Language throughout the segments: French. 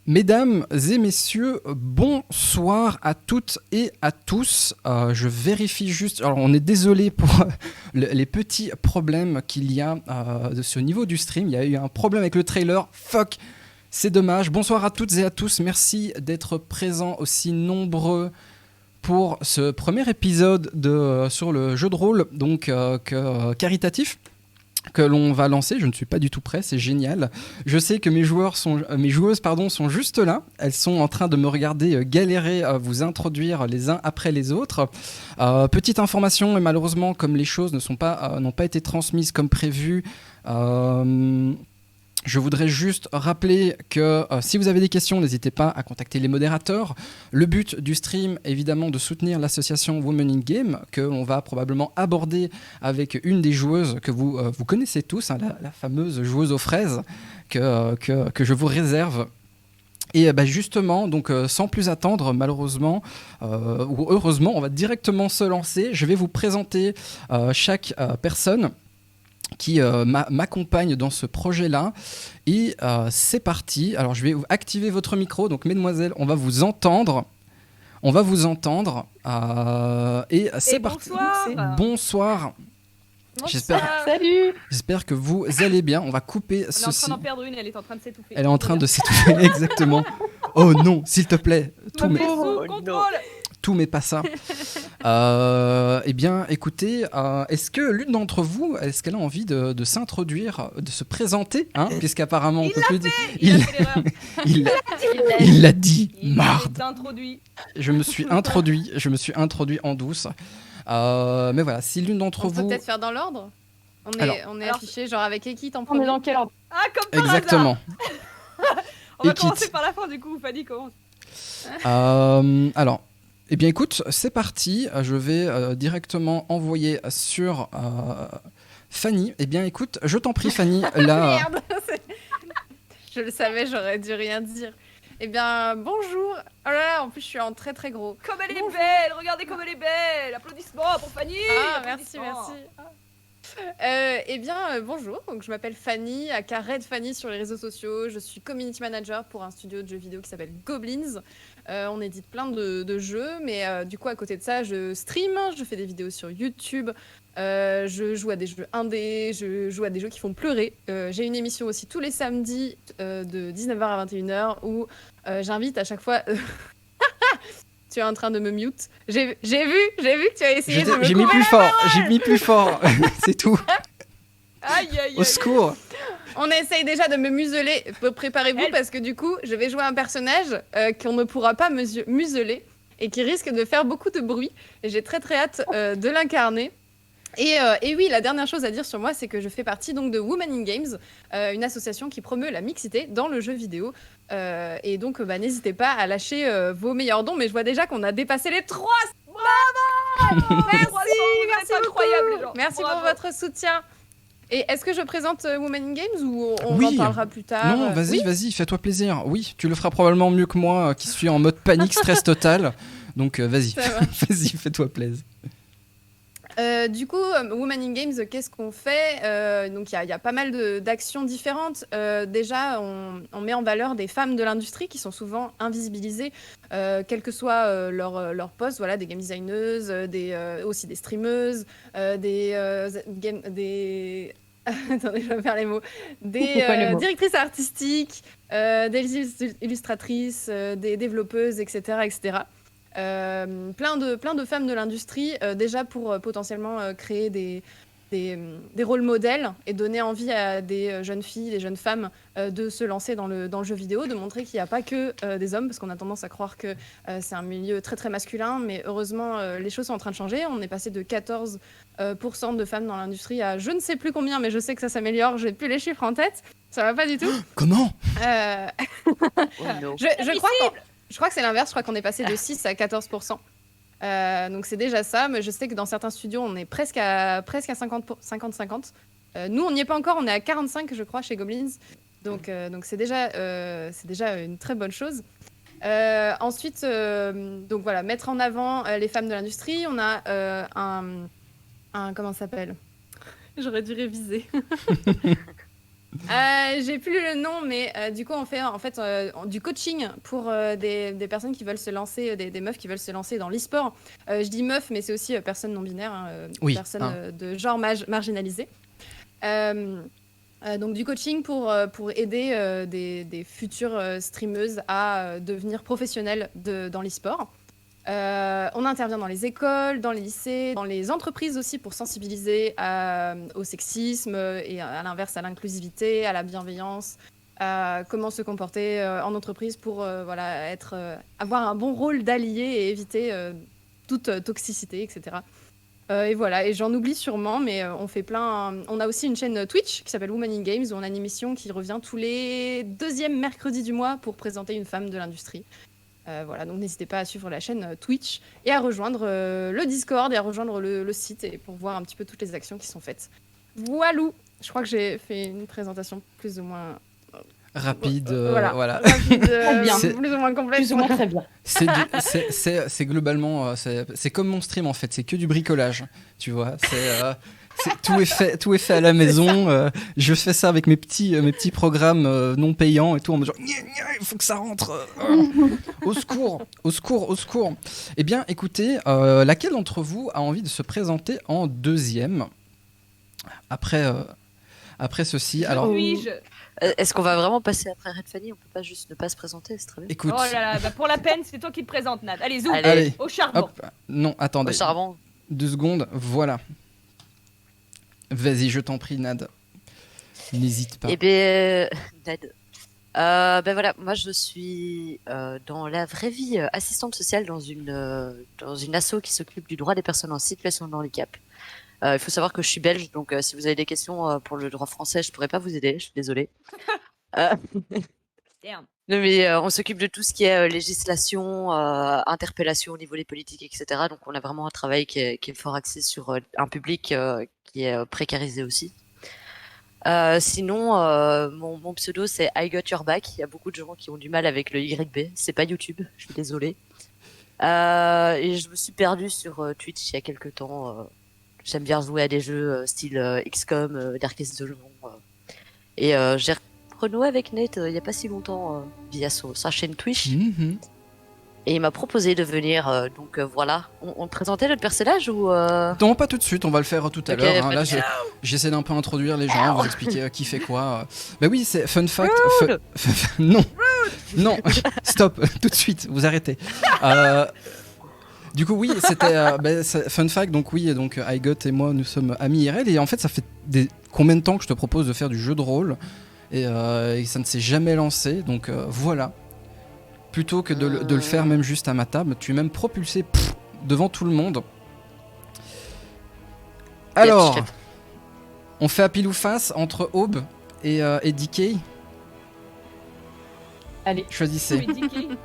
Mesdames et messieurs, bonsoir à toutes et à tous. Je vérifie juste, alors on est désolé pour les petits problèmes qu'il y a de ce niveau du stream. Il y a eu un problème avec le trailer, fuck, c'est dommage. Bonsoir à toutes et à tous, merci d'être présents aussi nombreux pour ce premier épisode sur le jeu de rôle donc caritatif que l'on va lancer. Je ne suis pas du tout prêt, c'est génial. Je sais que mes joueuses sont juste là. Elles sont en train de me regarder galérer à vous introduire les uns après les autres. Petite information, et malheureusement, comme les choses n'ont pas été transmises comme prévu, je voudrais juste rappeler que si vous avez des questions, n'hésitez pas à contacter les modérateurs. Le but du stream, évidemment, de soutenir l'association Women in Game, qu'on va probablement aborder avec une des joueuses que vous connaissez tous, hein, la fameuse joueuse aux fraises, que je vous réserve. Et justement, donc, sans plus attendre, malheureusement, ou heureusement, on va directement se lancer. Je vais vous présenter chaque personne qui m'accompagne dans ce projet-là. Et c'est parti. Alors, je vais activer votre micro. Donc, mesdemoiselles, on va vous entendre. Et c'est parti. Bonsoir. Salut. J'espère que vous allez bien. On va couper ceci. Elle est en train d'en perdre une, elle est en train de s'étouffer. Elle est en train de s'étouffer, exactement. Oh non, s'il te plaît. Tout mais pas ça. Eh bien, écoutez, est-ce que l'une d'entre vous, est-ce qu'elle a envie de s'introduire, de se présenter, hein, puisqu'apparemment on peut plus dire. Il l'a dit. Marde. Je me suis introduit en douce. Mais voilà, si l'une d'entre vous. On peut peut-être faire dans l'ordre. On est affiché genre avec Ekit en On premier. est dans quel ordre? Ah, comme par Exactement. On va commencer par la fin du coup. Fanny commence. Alors. Eh bien écoute, c'est parti, je vais directement envoyer sur Fanny. Eh bien écoute, je t'en prie Fanny, là... Merde. Je le savais, j'aurais dû rien dire. Eh bien bonjour. Oh là là, en plus je suis en très très gros. Comme elle est belle, regardez comme elle est belle. Applaudissements pour Fanny. Ah merci. Eh bien bonjour, donc je m'appelle Fanny, aka Red Fanny sur les réseaux sociaux. Je suis community manager pour un studio de jeux vidéo qui s'appelle Goblins. On édite plein de jeux, mais du coup à côté de ça je stream, je fais des vidéos sur YouTube, je joue à des jeux indés, je joue à des jeux qui font pleurer. J'ai une émission aussi tous les samedis de 19h à 21h où j'invite à chaque fois... Tu es en train de me mute. J'ai vu que tu as essayé de me J'ai mis plus fort, c'est tout. Aïe. Au secours. On essaye déjà de me museler. Préparez-vous parce que du coup, je vais jouer un personnage qu'on ne pourra pas museler et qui risque de faire beaucoup de bruit. Et j'ai très très hâte de l'incarner. Et oui, la dernière chose à dire sur moi, c'est que je fais partie donc de Women in Games, une association qui promeut la mixité dans le jeu vidéo. Et donc, n'hésitez pas à lâcher vos meilleurs dons. Mais je vois déjà qu'on a dépassé les 300. Merci incroyable, les gens. Merci pour votre soutien. Et est-ce que je présente Women in Games ou on Oui. en parlera plus tard? Non, vas-y, fais-toi plaisir. Oui, tu le feras probablement mieux que moi, qui suis en mode panique, stress total. Donc vas-y, fais-toi plaisir. Du coup, Women in Games, qu'est-ce qu'on fait? Donc, il y a pas mal d'actions différentes. Déjà, on met en valeur des femmes de l'industrie qui sont souvent invisibilisées, quel que soit leur poste. Voilà, des game designers, aussi des streameuses, des attendez, je vais faire les mots. Des directrices artistiques, des illustratrices, des développeuses, etc., etc. Plein de femmes de l'industrie, déjà pour potentiellement créer des rôles modèles et donner envie à des jeunes filles, des jeunes femmes de se lancer dans le jeu vidéo, de montrer qu'il n'y a pas que des hommes, parce qu'on a tendance à croire que c'est un milieu très très masculin, mais heureusement les choses sont en train de changer. On est passé de 14% de femmes dans l'industrie à je ne sais plus combien, mais je sais que ça s'améliore, j'ai plus les chiffres en tête, ça va pas du tout. Comment Je crois que c'est l'inverse, je crois qu'on est passé de 6 à 14%. Donc c'est déjà ça, mais je sais que dans certains studios, on est presque à 50-50. Nous, on n'y est pas encore, on est à 45, je crois, chez Goblins. Donc c'est déjà une très bonne chose. Ensuite, donc voilà, mettre en avant les femmes de l'industrie. On a un comment ça s'appelle? J'aurais dû réviser. J'ai plus le nom, mais du coup, on fait en fait du coaching pour des personnes qui veulent se lancer, des meufs qui veulent se lancer dans l'e-sport. Je dis meuf, mais c'est aussi personnes non binaires, Oui, personnes hein. de genre marginalisé. Donc du coaching pour aider des futures streameuses à devenir professionnelles dans l'e-sport. On intervient dans les écoles, dans les lycées, dans les entreprises aussi pour sensibiliser au sexisme et à l'inverse à l'inclusivité, à la bienveillance, à comment se comporter en entreprise pour voilà, avoir un bon rôle d'allié et éviter toute toxicité, etc. Et voilà, et j'en oublie sûrement, mais on fait plein. On a aussi une chaîne Twitch qui s'appelle Woman in Games, où on a une émission qui revient tous les deuxièmes mercredis du mois pour présenter une femme de l'industrie. Voilà, donc n'hésitez pas à suivre la chaîne Twitch et à rejoindre le Discord et à rejoindre le site et pour voir un petit peu toutes les actions qui sont faites. Voilou, je crois que j'ai fait une présentation plus ou moins Rapide, voilà. rapide, bien. plus ou moins complète. Plus ou moins très bien. C'est globalement, c'est comme mon stream en fait, c'est que du bricolage, tu vois. Tout est fait à la maison. Je fais ça avec mes petits programmes non payants et tout en me disant il faut que ça rentre. Au secours, au secours, au secours. Eh bien, écoutez, laquelle d'entre vous a envie de se présenter en deuxième après ceci? Alors, Puis-je Est-ce qu'on va vraiment passer après Red Fanny? On peut pas juste ne pas se présenter, c'est très bien. écoute. Oh là là, bah pour la peine, c'est toi qui te présente, Nad. Allez, zou, Allez, au charbon. hop. Non, attendez. Au charbon. 2 secondes, voilà. Vas-y, je t'en prie, Nad. N'hésite pas. Eh bien, Ned. Ben voilà, moi je suis dans la vraie vie assistante sociale dans une asso qui s'occupe du droit des personnes en situation de handicap. Il faut savoir que je suis belge, donc si vous avez des questions pour le droit français, je pourrais pas vous aider, je suis désolée. Damn. Non, mais on s'occupe de tout ce qui est législation, interpellation au niveau des politiques, etc. Donc on a vraiment un travail qui est fort axé sur un public qui est précarisé aussi. Sinon, mon pseudo c'est I Got Your Back. Il y a beaucoup de gens qui ont du mal avec le YB. C'est pas YouTube, je suis désolée. Et je me suis perdue sur Twitch il y a quelques temps. J'aime bien jouer à des jeux style XCOM, Darkest Dungeon. Et j'ai renoué avec Nate il y a pas si longtemps via sa chaîne Twitch. Mhm. Et il m'a proposé de venir. Donc voilà. On présentait notre personnage ou Non, pas tout de suite, on va le faire tout à Ok, l'heure. Hein. pas Là, de- j'essaie d'un peu introduire les gens, vous expliquer qui fait quoi. Bah oui, c'est fun fact. Rude. Non, non, stop, tout de suite, vous arrêtez. Du coup, oui, c'était fun fact. Donc oui, donc Igot et moi, nous sommes amis IRL et en fait, ça fait combien de temps que je te propose de faire du jeu de rôle et ça ne s'est jamais lancé. Donc voilà. Plutôt que de le faire même juste à ma table, tu es même propulsé devant tout le monde. Alors, chef. on fait à pile ou face entre Aube et DK. Allez, Choisissez. Oui, Dicky. moi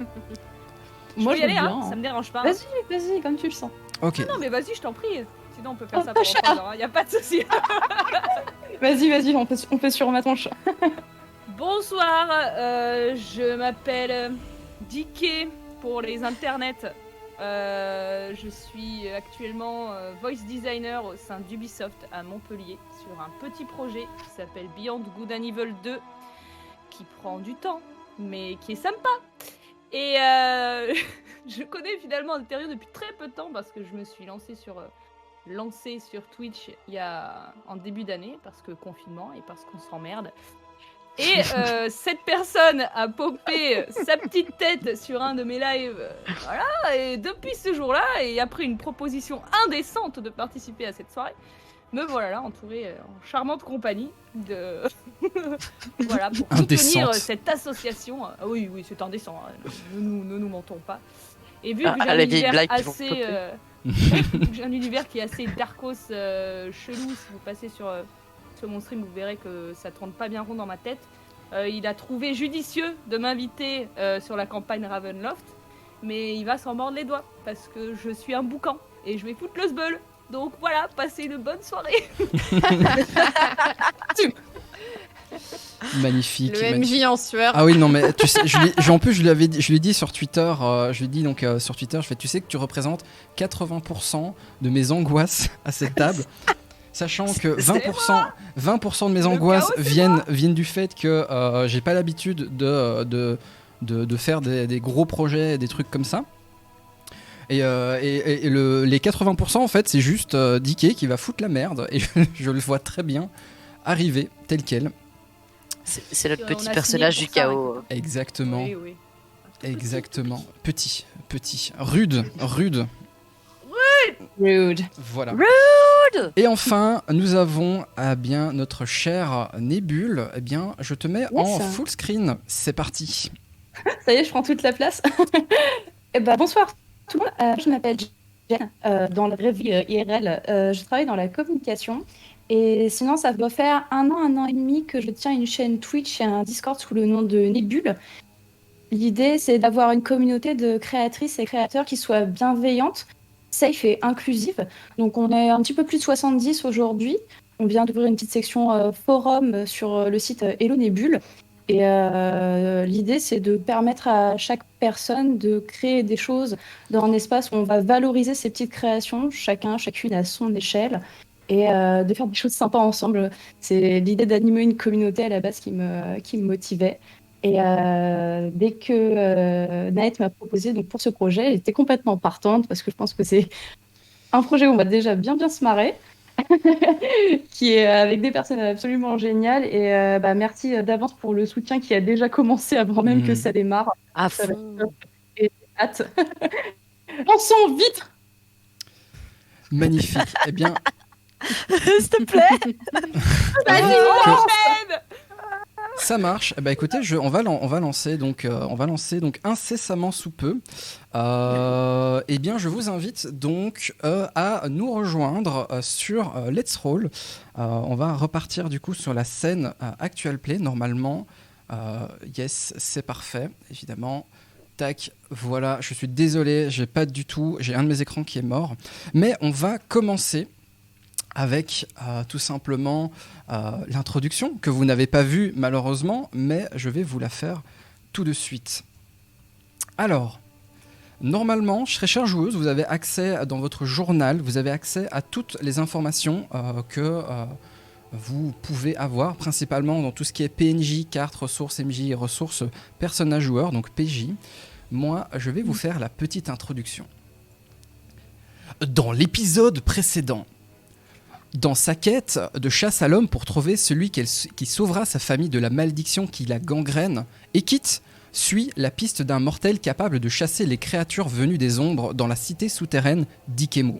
je je peux y veux aller, bien. hein, ça me dérange pas. Vas-y, comme tu le sens. Ok. Non, mais vas-y, je t'en prie. Sinon, on peut faire Oh, ça pas pendant cher. 3 heures, hein. Y a pas de souci. Vas-y, on fait sur ma tronche. Bonsoir, je m'appelle Dicky pour les internets. Je suis actuellement voice designer au sein d'Ubisoft à Montpellier sur un petit projet qui s'appelle Beyond Good and Evil 2 qui prend du temps mais qui est sympa. Et je connais finalement Interio depuis très peu de temps parce que je me suis lancée sur Twitch en début d'année parce que confinement et parce qu'on s'emmerde. Et cette personne a popé sa petite tête sur un de mes lives. Voilà, et depuis ce jour-là, et après une proposition indécente de participer à cette soirée, me voilà là entourée en charmante compagnie de. Voilà, pour soutenir Indécente. cette association. Ah oui, c'est indécent, hein. Ne nous mentons pas. Et vu que j'ai Ah, un la vieille univers blague qu'ils vont assez. popper. Vu que j'ai un univers qui est assez darkos, chelou, si vous passez sur mon stream, vous verrez que ça tourne pas bien rond dans ma tête. Il a trouvé judicieux de m'inviter sur la campagne Ravenloft, mais il va s'en mordre les doigts parce que je suis un boucan et je vais foutre le sbeul. Donc voilà, passez une bonne soirée. Magnifique. Le MJ en sueur. Ah oui, non, mais tu sais, en plus, je lui ai dit sur Twitter, sur Twitter, tu sais que tu représentes 80% de mes angoisses à cette table. Sachant que 20% de mes angoisses viennent du fait que j'ai pas l'habitude de faire des gros projets, des trucs comme ça. Et les 80% en fait c'est juste Diké qui va foutre la merde et je le vois très bien arriver tel quel. C'est notre petit personnage du chaos. Exactement. Oui. Exactement. Petit. Rude. Voilà. Rude. Et enfin, nous avons bien notre chère Nébule. Eh bien, je te mets en full screen. C'est parti. Ça y est, je prends toute la place. Bonsoir tout le monde. Je m'appelle Jen. Dans la vraie vie IRL, je travaille dans la communication. Et sinon, ça doit faire un an et demi que je tiens une chaîne Twitch et un Discord sous le nom de Nébule. L'idée, c'est d'avoir une communauté de créatrices et créateurs qui soit bienveillante, safe et inclusive. Donc, on est un petit peu plus de 70 aujourd'hui. On vient d'ouvrir une petite section forum sur le site Hello Nébule. Et l'idée, c'est de permettre à chaque personne de créer des choses dans un espace où on va valoriser ses petites créations, chacune à son échelle, et de faire des choses sympas ensemble. C'est l'idée d'animer une communauté à la base qui me motivait. Et dès que Naët m'a proposé donc, pour ce projet, j'étais complètement partante parce que je pense que c'est un projet où on va déjà bien se marrer, qui est avec des personnes absolument géniales. Et merci d'avance pour le soutien qui a déjà commencé avant même que ça démarre. À fond. Et hâte. Lançons vite. Magnifique. Eh bien, s'il te plaît. ça marche. Eh ben, écoutez, on va lancer donc incessamment sous peu. Eh bien, je vous invite donc à nous rejoindre sur Let's Roll. On va repartir du coup sur la scène Actual Play normalement. Yes, c'est parfait, évidemment. Tac, voilà. Je suis désolé, j'ai un de mes écrans qui est mort, mais on va commencer avec tout simplement l'introduction que vous n'avez pas vue malheureusement, mais je vais vous la faire tout de suite. Alors, normalement, très chère joueuse, vous avez accès dans votre journal, vous avez accès à toutes les informations que vous pouvez avoir, principalement dans tout ce qui est PNJ, cartes, ressources MJ et ressources personnages joueurs, donc PJ. Moi, je vais vous faire la petite introduction. Dans l'épisode précédent, dans sa quête de chasse à l'homme pour trouver celui qui sauvera sa famille de la malédiction qui la gangrène, Ekit suit la piste d'un mortel capable de chasser les créatures venues des ombres dans la cité souterraine d'Ikemo.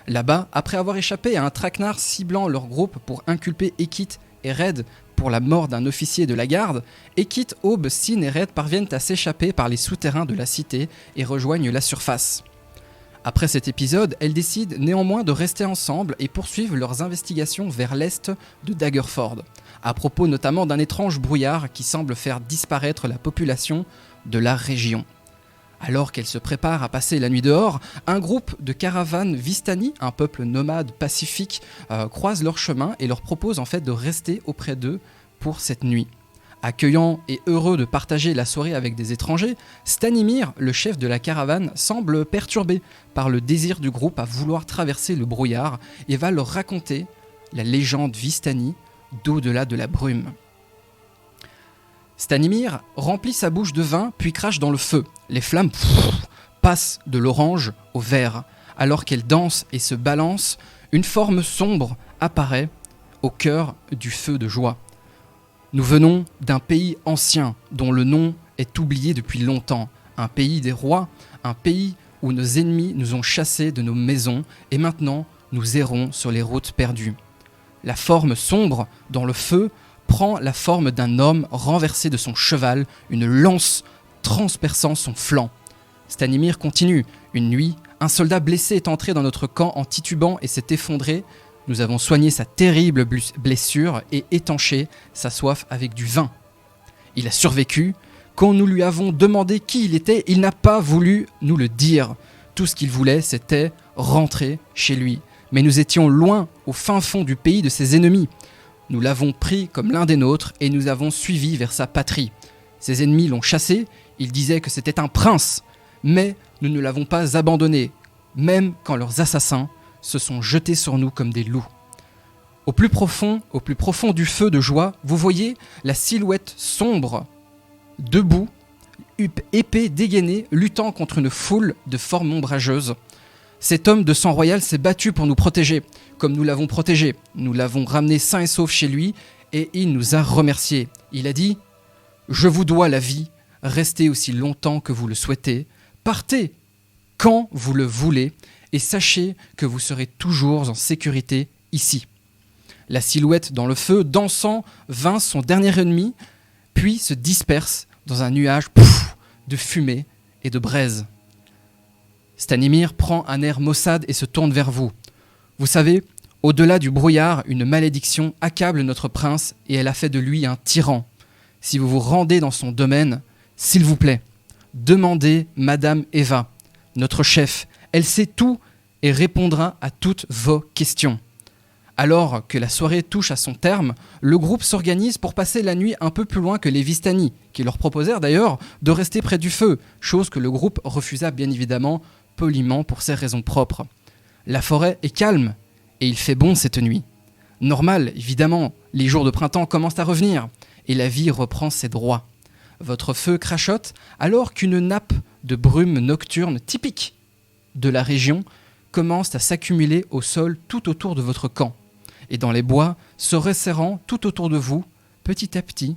Là-bas, après avoir échappé à un traquenard ciblant leur groupe pour inculper Ekit et Red pour la mort d'un officier de la garde, Ekit, Aube, Sin et Red parviennent à s'échapper par les souterrains de la cité et rejoignent la surface. Après cet épisode, elles décident néanmoins de rester ensemble et poursuivent leurs investigations vers l'est de Daggerford, à propos notamment d'un étrange brouillard qui semble faire disparaître la population de la région. Alors qu'elles se préparent à passer la nuit dehors, un groupe de caravanes Vistani, un peuple nomade pacifique, croise leur chemin et leur propose en fait de rester auprès d'eux pour cette nuit. Accueillant et heureux de partager la soirée avec des étrangers, Stanimir, le chef de la caravane, semble perturbé par le désir du groupe à vouloir traverser le brouillard et va leur raconter la légende Vistani d'au-delà de la brume. Stanimir remplit sa bouche de vin puis crache dans le feu. Les flammes passent de l'orange au vert. Alors qu'elles dansent et se balancent, une forme sombre apparaît au cœur du feu de joie. Nous venons d'un pays ancien dont le nom est oublié depuis longtemps, un pays des rois, un pays où nos ennemis nous ont chassés de nos maisons et maintenant nous errons sur les routes perdues. La forme sombre dans le feu prend la forme d'un homme renversé de son cheval, une lance transperçant son flanc. Stanimir continue. Une nuit, un soldat blessé est entré dans notre camp en titubant et s'est effondré. Nous avons soigné sa terrible blessure et étanché sa soif avec du vin. Il a survécu. Quand nous lui avons demandé qui il était, il n'a pas voulu nous le dire. Tout ce qu'il voulait, c'était rentrer chez lui. Mais nous étions loin, au fin fond du pays de ses ennemis. Nous l'avons pris comme l'un des nôtres et nous avons suivi vers sa patrie. Ses ennemis l'ont chassé, ils disaient que c'était un prince. Mais nous ne l'avons pas abandonné, même quand leurs assassins se sont jetés sur nous comme des loups. Au plus profond du feu de joie, vous voyez la silhouette sombre, debout, épée dégainée, luttant contre une foule de formes ombrageuses. Cet homme de sang royal s'est battu pour nous protéger, comme nous l'avons protégé. Nous l'avons ramené sain et sauf chez lui, et il nous a remerciés. Il a dit « Je vous dois la vie, restez aussi longtemps que vous le souhaitez, partez quand vous le voulez, et sachez que vous serez toujours en sécurité ici. » La silhouette dans le feu, dansant, vainc son dernier ennemi, puis se disperse dans un nuage de fumée et de braise. Stanimir prend un air maussade et se tourne vers vous. Vous savez, au-delà du brouillard, une malédiction accable notre prince et elle a fait de lui un tyran. Si vous vous rendez dans son domaine, s'il vous plaît, demandez Madame Eva, notre chef. Elle sait tout et répondra à toutes vos questions. Alors que la soirée touche à son terme, le groupe s'organise pour passer la nuit un peu plus loin que les Vistani, qui leur proposèrent d'ailleurs de rester près du feu, chose que le groupe refusa bien évidemment, poliment pour ses raisons propres. La forêt est calme, et il fait bon cette nuit. Normal, évidemment, les jours de printemps commencent à revenir, et la vie reprend ses droits. Votre feu crachote alors qu'une nappe de brume nocturne typique de la région commence à s'accumuler au sol tout autour de votre camp. Et dans les bois, se resserrant tout autour de vous, petit à petit,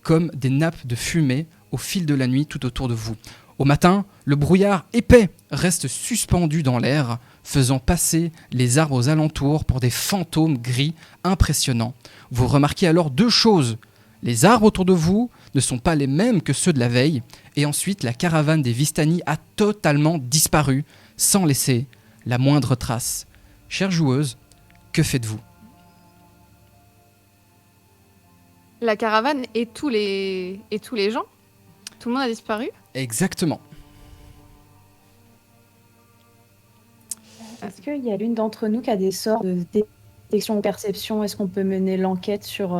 comme des nappes de fumée au fil de la nuit tout autour de vous. Au matin, le brouillard épais reste suspendu dans l'air, faisant passer les arbres aux alentours pour des fantômes gris impressionnants. Vous remarquez alors deux choses. Les arbres autour de vous ne sont pas les mêmes que ceux de la veille, et ensuite la caravane des Vistani a totalement disparu, sans laisser la moindre trace. Chère joueuse, que faites-vous ? La caravane et tous les gens ? Tout le monde a disparu ? Exactement. Est-ce qu'il y a l'une d'entre nous qui a des sorts de détection ou perception ? Est-ce qu'on peut mener l'enquête sur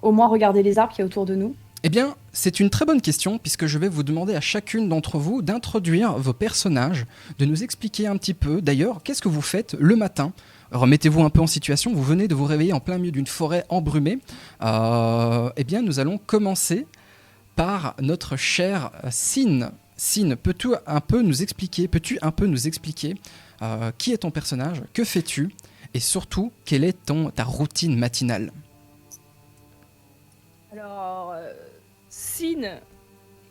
au moins regarder les arbres qu'il y a autour de nous ? Eh bien, c'est une très bonne question, puisque je vais vous demander à chacune d'entre vous d'introduire vos personnages, de nous expliquer un petit peu, d'ailleurs, qu'est-ce que vous faites le matin. Remettez-vous un peu en situation, vous venez de vous réveiller en plein milieu d'une forêt embrumée. Eh bien, nous allons commencer par notre cher Sin. Sin, peux-tu un peu nous expliquer qui est ton personnage, que fais-tu, et surtout, quelle est ta routine matinale ? Alors, Sin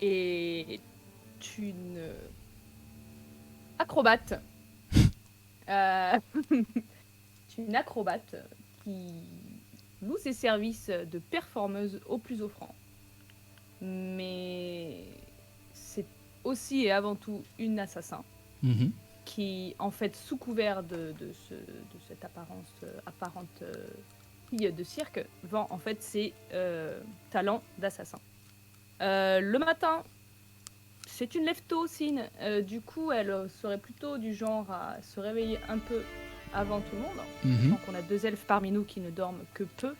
est une acrobate. Une acrobate qui loue ses services de performeuse au plus offrant. Mais c'est aussi et avant tout une assassin qui, en fait, sous couvert de cette apparente fille de cirque, vend en fait ses talents d'assassin. Le matin, c'est une lève-tôt, Sin. Du coup, elle serait plutôt du genre à se réveiller un peu avant tout le monde. Donc on a 2 elfes parmi nous qui ne dorment que peu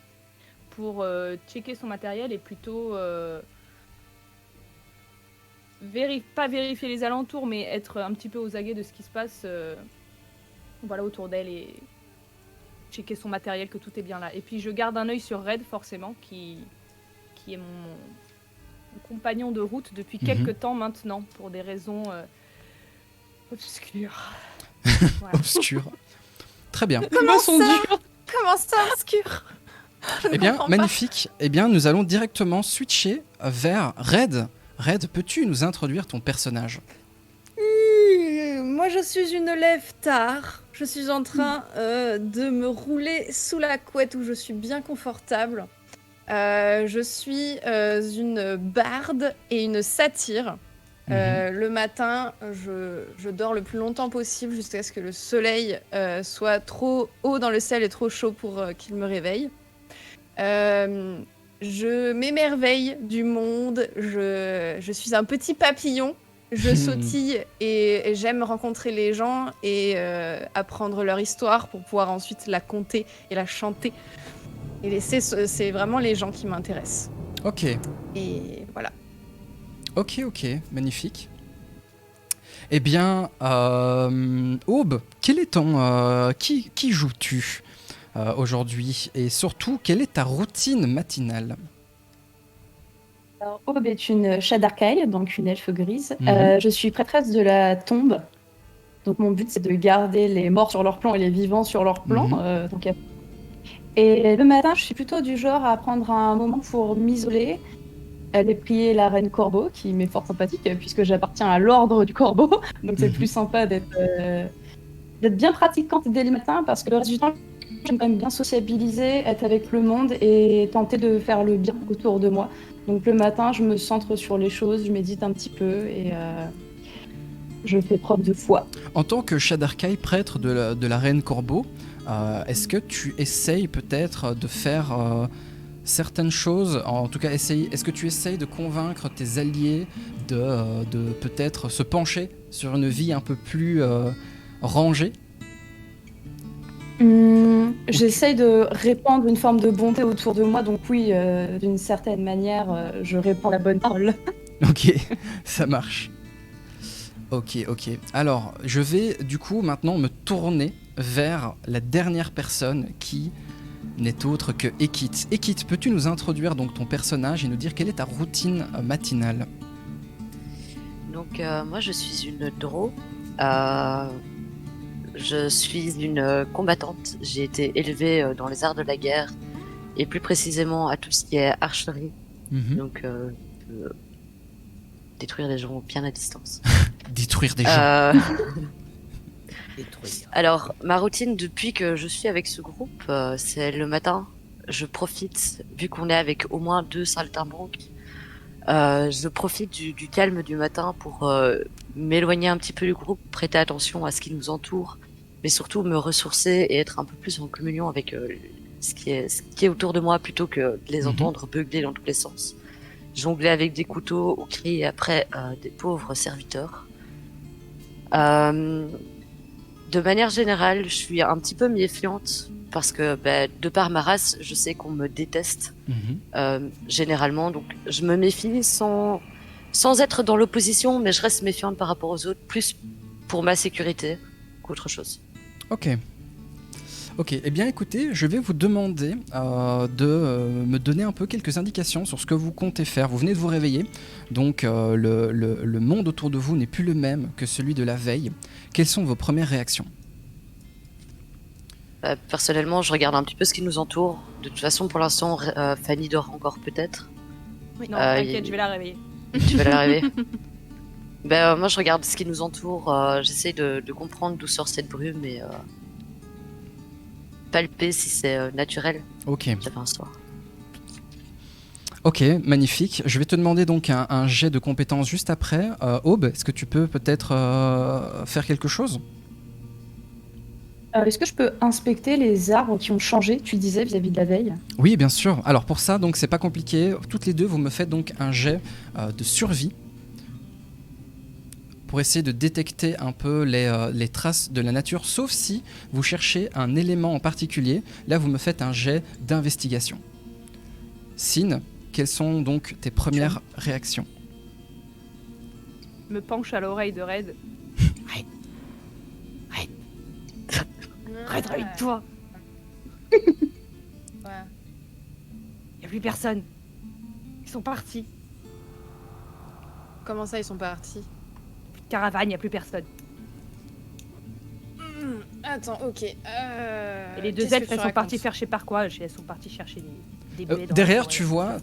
pour checker son matériel et plutôt pas vérifier les alentours, mais être un petit peu aux aguets de ce qui se passe autour d'elle et checker son matériel, que tout est bien là. Et puis je garde un œil sur Red, forcément, qui est mon compagnon de route depuis quelques temps maintenant, pour des raisons obscures. Voilà. Obscures. Très bien. Comment ça, obscur ? Eh bien, magnifique. Eh bien, nous allons directement switcher vers Red. Red, peux-tu nous introduire ton personnage ? Moi, je suis une lève tard. Je suis en train de me rouler sous la couette où je suis bien confortable. Je suis une barde et une satyre. Le matin, je dors le plus longtemps possible jusqu'à ce que le soleil soit trop haut dans le ciel et trop chaud pour qu'il me réveille. Je m'émerveille du monde. Je suis un petit papillon. Je sautille et j'aime rencontrer les gens et apprendre leur histoire pour pouvoir ensuite la conter et la chanter. Et c'est vraiment les gens qui m'intéressent. Ok. Et voilà. Ok, magnifique. Eh bien, Aube, quel est ton... qui joues-tu ? aujourd'hui? Et surtout, quelle est ta routine matinale? Alors, Aube est une Shadarkai, donc une elfe grise. Mhm. Je suis prêtresse de la tombe. Donc mon but, c'est de garder les morts sur leur plan et les vivants sur leur plan. Mhm. Et le matin, je suis plutôt du genre à prendre un moment pour m'isoler, aller prier la reine Corbeau, qui m'est fort sympathique, puisque j'appartiens à l'ordre du Corbeau. Donc c'est Mhm. plus sympa d'être bien pratiquante dès le matin, parce que le reste du temps, j'aime quand même bien sociabiliser, être avec le monde et tenter de faire le bien autour de moi. Donc le matin, je me centre sur les choses, je médite un petit peu et je fais preuve de foi. En tant que Shadarkai, prêtre de la reine Corbeau, est-ce que tu essayes peut-être de faire certaines choses, en tout cas est-ce que tu essayes de convaincre tes alliés de peut-être se pencher sur une vie un peu plus rangée? J'essaye de répandre une forme de bonté autour de moi, donc oui, d'une certaine manière, je répands la bonne parole. Ok, ça marche. Ok. Alors, je vais du coup maintenant me tourner vers la dernière personne qui n'est autre que Ekit. Ekit, peux-tu nous introduire donc ton personnage et nous dire quelle est ta routine matinale? Donc moi je suis une Drow. Je suis une combattante. J'ai été élevée dans les arts de la guerre et plus précisément à tout ce qui est archerie. Mhm. Donc détruire des gens bien à distance. Détruire des gens. Détruire. Alors, ma routine depuis que je suis avec ce groupe, c'est le matin. Je profite, vu qu'on est avec au moins 2 saltimbanques, je profite du calme du matin pour m'éloigner un petit peu du groupe, prêter attention à ce qui nous entoure, mais surtout me ressourcer et être un peu plus en communion avec ce qui est autour de moi plutôt que de les entendre beugler dans tous les sens. Jongler avec des couteaux ou crier après des pauvres serviteurs. De manière générale, je suis un petit peu méfiante parce que de par ma race, je sais qu'on me déteste généralement, donc je me méfie sans être dans l'opposition, mais je reste méfiante par rapport aux autres, plus pour ma sécurité qu'autre chose. Ok, eh bien écoutez, je vais vous demander de me donner un peu quelques indications sur ce que vous comptez faire. Vous venez de vous réveiller, donc le monde autour de vous n'est plus le même que celui de la veille. Quelles sont vos premières réactions? Personnellement, je regarde un petit peu ce qui nous entoure. De toute façon, pour l'instant, Fanny dort encore peut-être. Oui, non, t'inquiète, je vais la réveiller. Tu vas la réveiller. Moi, je regarde ce qui nous entoure. J'essaie de comprendre d'où sort cette brume et palper si c'est naturel. Ok. J'avais un soir. Ok, magnifique. Je vais te demander donc un jet de compétences juste après. Aube, est-ce que tu peux peut-être faire quelque chose? Est-ce que je peux inspecter les arbres qui ont changé, tu disais, vis-à-vis de la veille? Oui, bien sûr. Alors pour ça, donc c'est pas compliqué. Toutes les deux, vous me faites donc un jet de survie pour essayer de détecter un peu les traces de la nature, sauf si vous cherchez un élément en particulier. Là, vous me faites un jet d'investigation. Sin, quelles sont donc tes premières réactions? Me penche à l'oreille de Red. Red, réveille-toi. Ouais. Y'a plus personne. Ils sont partis. Comment ça, ils sont partis? Plus de caravane, y'a plus personne. Attends, ok. Et les deux elfes, elles sont parties faire je sais pas quoi. Elles sont parties chercher des blés. Derrière, tu vois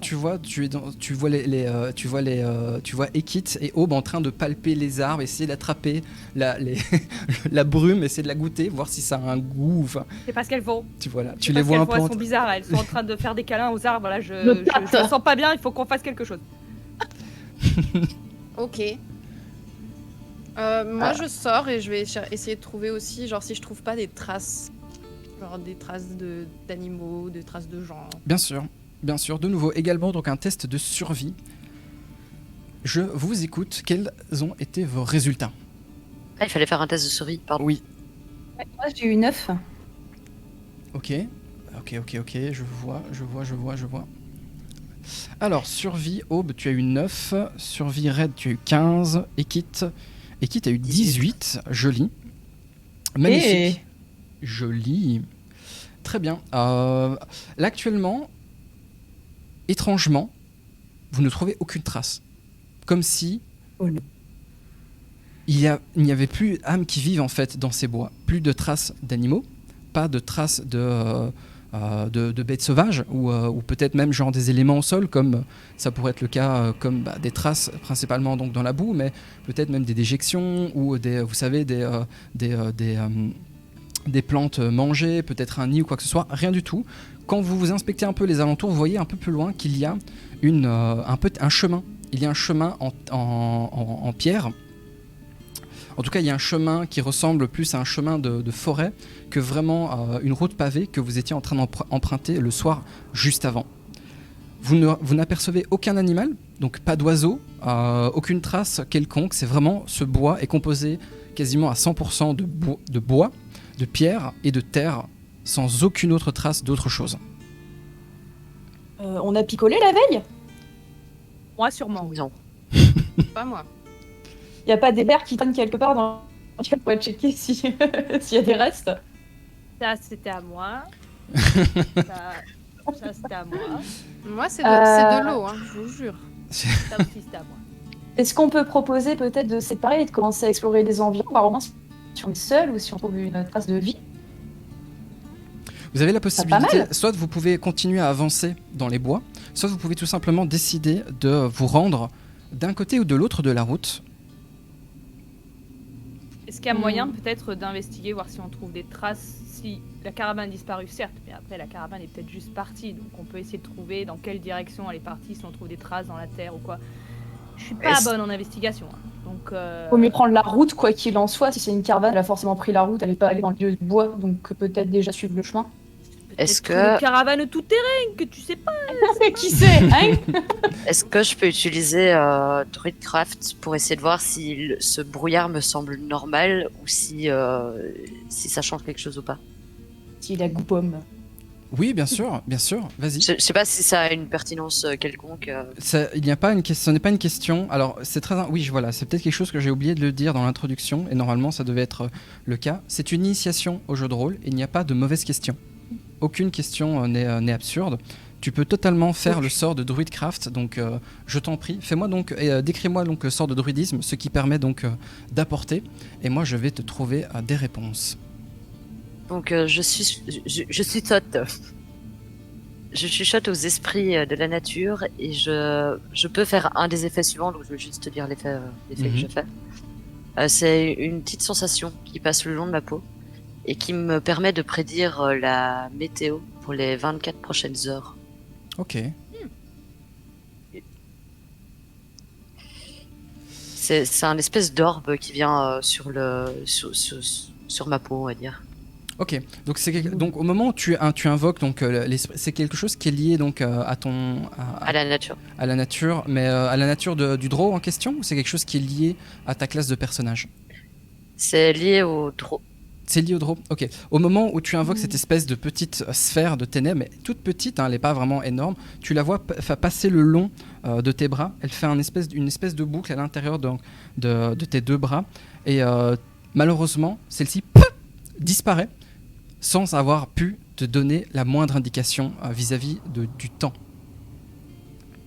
Ekit et Aube en train de palper les arbres, essayer d'attraper la brume, essayer de la goûter, voir si ça a un goût. Enfin, C'est pas ce qu'elles font. tu les vois un peu. Elles sont bizarres. Elles sont en train de faire des câlins aux arbres. Là, je me sens pas bien. Il faut qu'on fasse quelque chose. Ok. Moi, je sors et je vais essayer de trouver aussi, genre, si je trouve pas des traces. Genre des traces d'animaux, des traces de gens. Bien sûr. De nouveau, également donc un test de survie. Je vous écoute. Quels ont été vos résultats? Ah, il fallait faire un test de survie, pardon. Oui. Moi, j'ai eu 9. Ok. Je vois. Alors, survie, Aube, tu as eu 9. Survie, Red, tu as eu 15. Ekit a eu 18. Joli. Magnifique. Joli. Très bien. Là, actuellement, étrangement, vous ne trouvez aucune trace. Comme si Oh non. il n'y avait plus âme qui vive en fait dans ces bois. Plus de traces d'animaux, pas de traces de bêtes sauvages ou peut-être même genre des éléments au sol comme ça pourrait être le cas comme des traces principalement donc dans la boue, mais peut-être même des déjections ou vous savez des plantes mangées, peut-être un nid ou quoi que ce soit, rien du tout. Quand vous inspectez un peu les alentours, vous voyez un peu plus loin qu'il y a un chemin. Il y a un chemin en pierre. En tout cas, il y a un chemin qui ressemble plus à un chemin de forêt que vraiment une route pavée que vous étiez en train d'emprunter le soir juste avant. Vous n'apercevez aucun animal, donc pas d'oiseaux, aucune trace quelconque. C'est vraiment, ce bois est composé quasiment à 100% de bois, de pierre et de terre, sans aucune autre trace d'autre chose. On a picolé la veille? Moi, sûrement. Non. Pas moi. Il n'y a pas des vers qui traînent quelque part dans... Je pourrais checker s'il y a des restes. Ça, c'était à moi. ça c'était à moi. Moi, c'est de l'eau, hein, je vous jure. Ça aussi, c'était à moi. Est-ce qu'on peut proposer peut-être de séparer et de commencer à explorer les environs, voir au moins si on est seul ou si on trouve une trace de vie? Vous avez la pas possibilité, mal. soit vous pouvez continuer à avancer dans les bois, soit vous pouvez tout simplement décider de vous rendre d'un côté ou de l'autre de la route. Est-ce qu'il y a moyen peut-être d'investiguer, voir si on trouve des traces, si la caravane a disparu, certes, mais après la caravane est peut-être juste partie, donc on peut essayer de trouver dans quelle direction elle est partie, si on trouve des traces dans la terre ou quoi. Je suis pas bonne en investigation, hein. Donc Faut mieux prendre la route, quoi qu'il en soit. Si c'est une caravane, elle a forcément pris la route, elle n'est pas allée dans le lieu de bois, donc peut-être déjà suivre le chemin. Est-ce peut-être que- une caravane tout terrain que tu sais pas. Qui sait, hein? Est-ce que je peux utiliser Druidcraft pour essayer de voir si ce brouillard me semble normal ou si ça change quelque chose ou pas? S'il a goût pomme. Oui, bien sûr, vas-y. Je sais pas si ça a une pertinence quelconque. Il n'y a pas ce n'est pas une question. Alors, c'est très. Oui, voilà, c'est peut-être quelque chose que j'ai oublié de le dire dans l'introduction, et normalement, ça devait être le cas. C'est une initiation au jeu de rôle, et il n'y a pas de mauvaise question. Aucune question n'est absurde. Tu peux totalement faire le sort de Druidcraft, donc je t'en prie, fais-moi donc, décris-moi donc le sort de druidisme, ce qui permet donc d'apporter, et moi je vais te trouver des réponses. Donc je chuchote. Je chuchote aux esprits de la nature et je peux faire un des effets suivants, donc je vais juste te dire l'effet que je fais. C'est une petite sensation qui passe le long de ma peau et qui me permet de prédire la météo pour les 24 prochaines heures. Ok. C'est un espèce d'orbe qui vient sur ma peau, on va dire. Ok, donc au moment où tu invoques donc c'est quelque chose qui est lié donc à la nature. À la nature, mais à la nature du draw en question, ou c'est quelque chose qui est lié à ta classe de personnage? C'est lié au draw. C'est lié au draw. Ok. Au moment où tu invoques cette espèce de petite sphère de ténèbres, mais toute petite, hein, elle n'est pas vraiment énorme, tu la vois passer le long de tes bras. Elle fait une espèce de boucle à l'intérieur de tes deux bras, et malheureusement, celle-ci disparaît sans avoir pu te donner la moindre indication vis-à-vis du temps.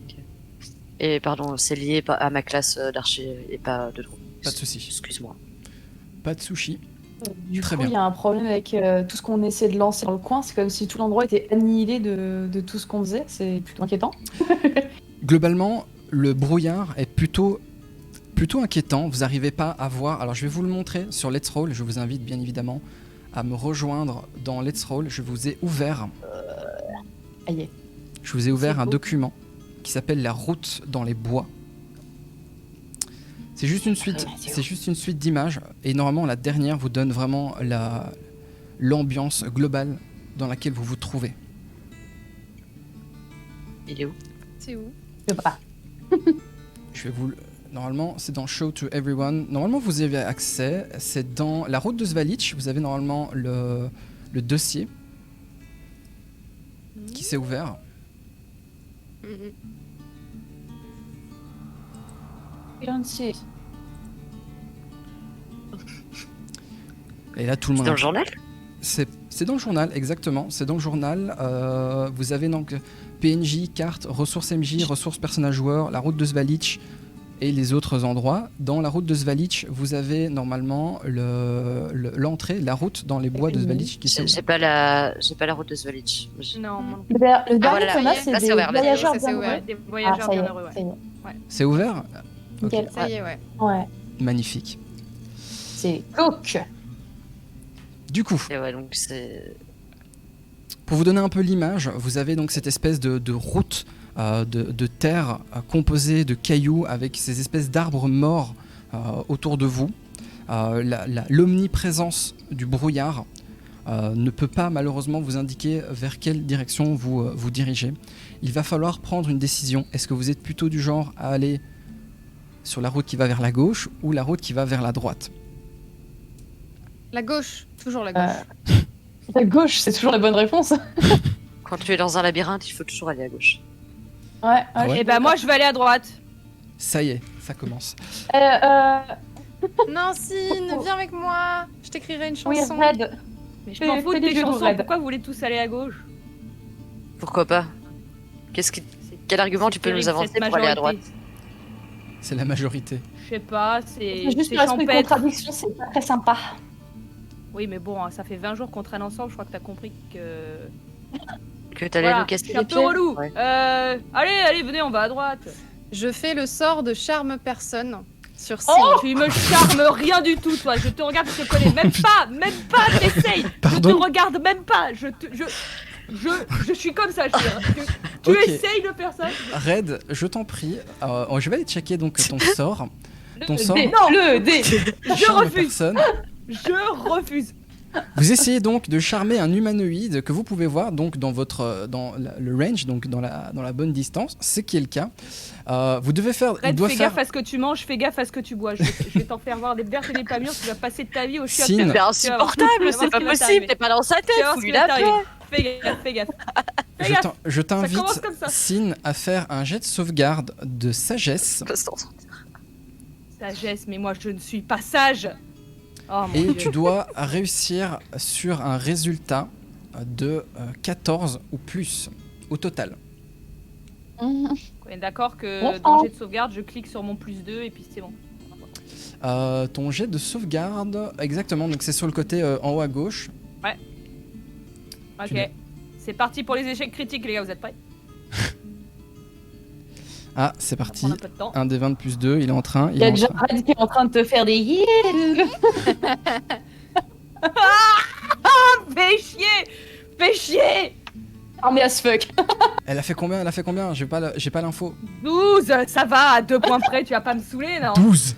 Okay. Et pardon, c'est lié à ma classe d'archer et pas de draw. Pas de souci. Excuse-moi. Pas de sushi. Très bien. Il y a un problème avec tout ce qu'on essaie de lancer dans le coin. C'est comme si tout l'endroit était annihilé de tout ce qu'on faisait. C'est plutôt inquiétant. Globalement, le brouillard est plutôt inquiétant. Vous n'arrivez pas à voir. Alors, je vais vous le montrer sur Let's Roll. Je vous invite bien évidemment à me rejoindre dans Let's Roll. Je vous ai ouvert. Je vous ai ouvert un document qui s'appelle La route dans les bois. C'est juste une suite d'images, et normalement la dernière vous donne vraiment l'ambiance globale dans laquelle vous vous trouvez. Il est où? C'est où? Je sais pas. Je vais vous normalement c'est dans Show to Everyone. Normalement vous y avez accès. C'est dans la route de Svalich. Vous avez normalement le dossier qui s'est ouvert. Je ne sais. Et là tout le monde. C'est dans le journal? C'est dans le journal, exactement. C'est dans le journal. Vous avez donc PNJ, carte, ressources MJ, ressources personnages joueurs, la route de Svalich et les autres endroits. Dans la route de Svalich, vous avez normalement l'entrée, la route dans les bois de Svalich qui s'ouvre. J'ai pas la route de Svalich. Non, Le dernier voilà. qu'on a, Là, c'est c'est des ouvert, là, voyageurs c'est bien ouvert. heureux. des voyageurs ça y est, bien heureux. ça y est. C'est ouvert? Ok, Nickel. Ça y est, ouais. Ouais, magnifique. c'est cook. Du coup, Et ouais, donc c'est. pour vous donner un peu l'image, vous avez donc cette espèce de route de terre composée de cailloux avec ces espèces d'arbres morts autour de vous. L'omniprésence du brouillard ne peut pas malheureusement vous indiquer vers quelle direction vous dirigez. Il va falloir prendre une décision. Est-ce que vous êtes plutôt du genre à aller sur la route qui va vers la gauche ou la route qui va vers la droite? La gauche, toujours la gauche. La gauche, c'est toujours la bonne réponse. Quand tu es dans un labyrinthe, il faut toujours aller à gauche. Ouais, Ah ouais. Et bah moi je vais aller à droite. Ça y est, ça commence. Non, Sine, viens avec moi. Je t'écrirai une oui, chanson. Red. Mais je m'en fous de Fais des tes jeux de chansons, Red. pourquoi vous voulez tous aller à gauche? Pourquoi pas? Quel argument tu peux nous terrible, avancer cette pour aller à droite? majorité. C'est la majorité. Je sais pas, c'est C'est juste c'est l'esprit de champêtre. contradiction, c'est pas très sympa. Oui mais bon, ça fait 20 jours qu'on traîne ensemble, je crois que t'as compris que... Que t'allais Voilà, nous je casser suis un les peu pieds? relou. Ouais. Allez, venez, on va à droite. Je fais le sort de charme personne sur Sine. Oh, tu me charmes rien du tout, toi. Je te regarde, je te connais même pas, t'essayes. Pardon. Je te regarde même pas. Je suis comme ça, je veux dire. Tu Ok. essayes de faire ça. Red, je t'en prie, je vais aller checker donc ton sort. Ton sort. Non, Le dé. je Charme refuse. personne. Je refuse. Vous essayez donc de charmer un humanoïde que vous pouvez voir donc dans le range, donc dans la bonne distance, ce qui est le cas. Vous devez faire. il Red, doit fais faire. gaffe à ce que tu manges, fais gaffe à ce que tu bois. Je vais t'en faire voir des vertes et des pas mûres. Tu vas passer ta vie au chiottes. Signe. C'est insupportable, Tu vas c'est voir pas ce qui va possible, t'arriver. t'es pas dans sa Tu vas tête, voir ce fous-lui qui va la t'arriver. paix. Fais gaffe. Je Ça t'invite, commence comme ça. Sin, à faire un jet de sauvegarde de sagesse. Sagesse, mais moi je ne suis pas sage. Oh mon Et dieu. tu dois réussir sur un résultat de 14 ou plus au total. Mhm. On est d'accord que Bon, dans hein. le jet de sauvegarde, je clique sur mon +2 et puis c'est bon. Ton jet de sauvegarde, exactement, donc c'est sur le côté en haut à gauche. Ok. Tu l'as. C'est parti pour les échecs critiques, les gars, vous êtes prêts? Ah, c'est Ça va parti. prendre un peu de temps. Un des 20 de plus 2, il est en train. Il y a déjà Red qui est en train de te faire des yeah. Fais chier. Armé as fuck. Elle a fait combien? J'ai pas l'info. 12, ça va, à 2 points près, tu vas pas me saouler, non? 12.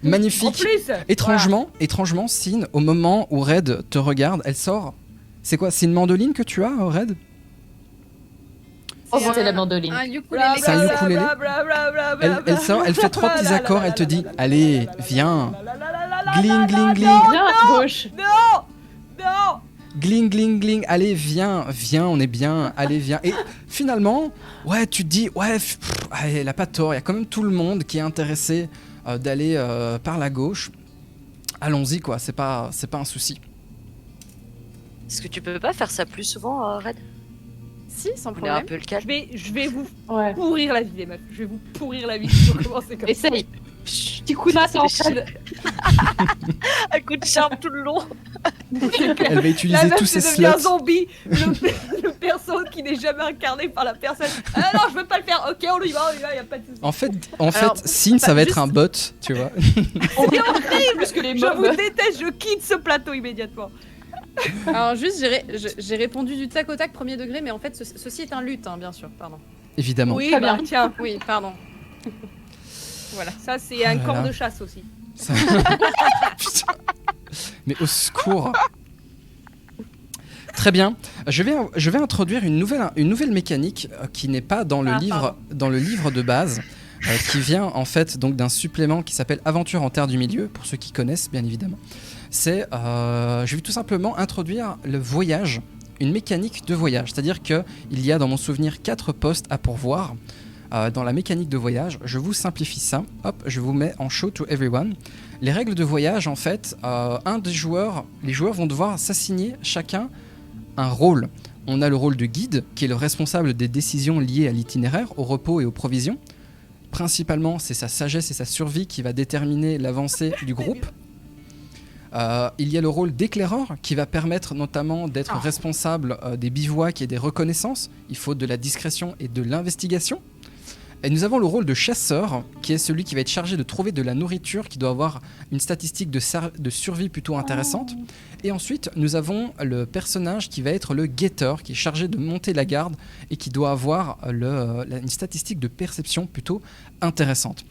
En Magnifique. plus. Étrangement, Sin, au moment où Red te regarde, elle sort. C'est quoi? C'est une mandoline que tu as, Red? Oh, c'était la mandoline. Un ukulélé. C'est un ukulélé. Elle sort, elle fait 3 petits accords, elle te dit allez, viens. Gling, gling, gling. Viens à gauche. Non. Gling, gling, gling. Allez, viens, on est bien. Allez, viens. Et finalement, ouais, tu te dis, ouais, allez, elle a pas tort. Il y a quand même tout le monde qui est intéressé d'aller par la gauche. Allons-y, quoi. C'est pas un souci. Est-ce que tu peux pas faire ça plus souvent, Red? Si, sans On est un problème. peu le cas. Je vais vous Ouais. pourrir la vie, les meufs. Je vais vous pourrir la vie. Faut commencer comme ça. Essaye. Petit coup de masse en Red. Un coup de charme tout le long. Elle va La utiliser meuf tous ses se devient slots. zombie. Le perso qui n'est jamais incarné par la personne. Ah non, je veux pas le faire. Ok, on y va, y a pas de soucis. En fait, Alors, Sin, ça va être un bot, tu vois. C'est horrible parce que les je mobs. vous déteste, je quitte ce plateau immédiatement. Alors juste, j'ai répondu du tac au tac premier degré, mais en fait, ceci est un lutin, bien sûr. Pardon. Évidemment. Oui, Très bah bien. tiens, Oui, pardon. voilà, ça c'est un Oh là corps là. de chasse aussi. Ça- Putain. Mais au secours. Très bien. Je vais introduire une nouvelle mécanique qui n'est pas dans le livre de base, qui vient en fait donc d'un supplément qui s'appelle Aventure en Terre du Milieu, pour ceux qui connaissent bien évidemment. C'est, je vais tout simplement introduire le voyage, une mécanique de voyage. C'est-à-dire qu'il y a dans mon souvenir 4 postes à pourvoir. dans la mécanique de voyage. Je vous simplifie ça. Hop, je vous mets en show to everyone. Les règles de voyage, en fait, les joueurs vont devoir s'assigner chacun un rôle. On a le rôle de guide, qui est le responsable des décisions liées à l'itinéraire, au repos et aux provisions. Principalement, c'est sa sagesse et sa survie qui va déterminer l'avancée du groupe. Il y a le rôle d'éclaireur qui va permettre notamment d'être responsable des bivouacs et des reconnaissances. Il faut de la discrétion et de l'investigation. Et nous avons le rôle de chasseur qui est celui qui va être chargé de trouver de la nourriture, qui doit avoir une statistique de survie plutôt intéressante. Et ensuite, nous avons le personnage qui va être le guetteur, qui est chargé de monter la garde et qui doit avoir une statistique de perception plutôt intéressante.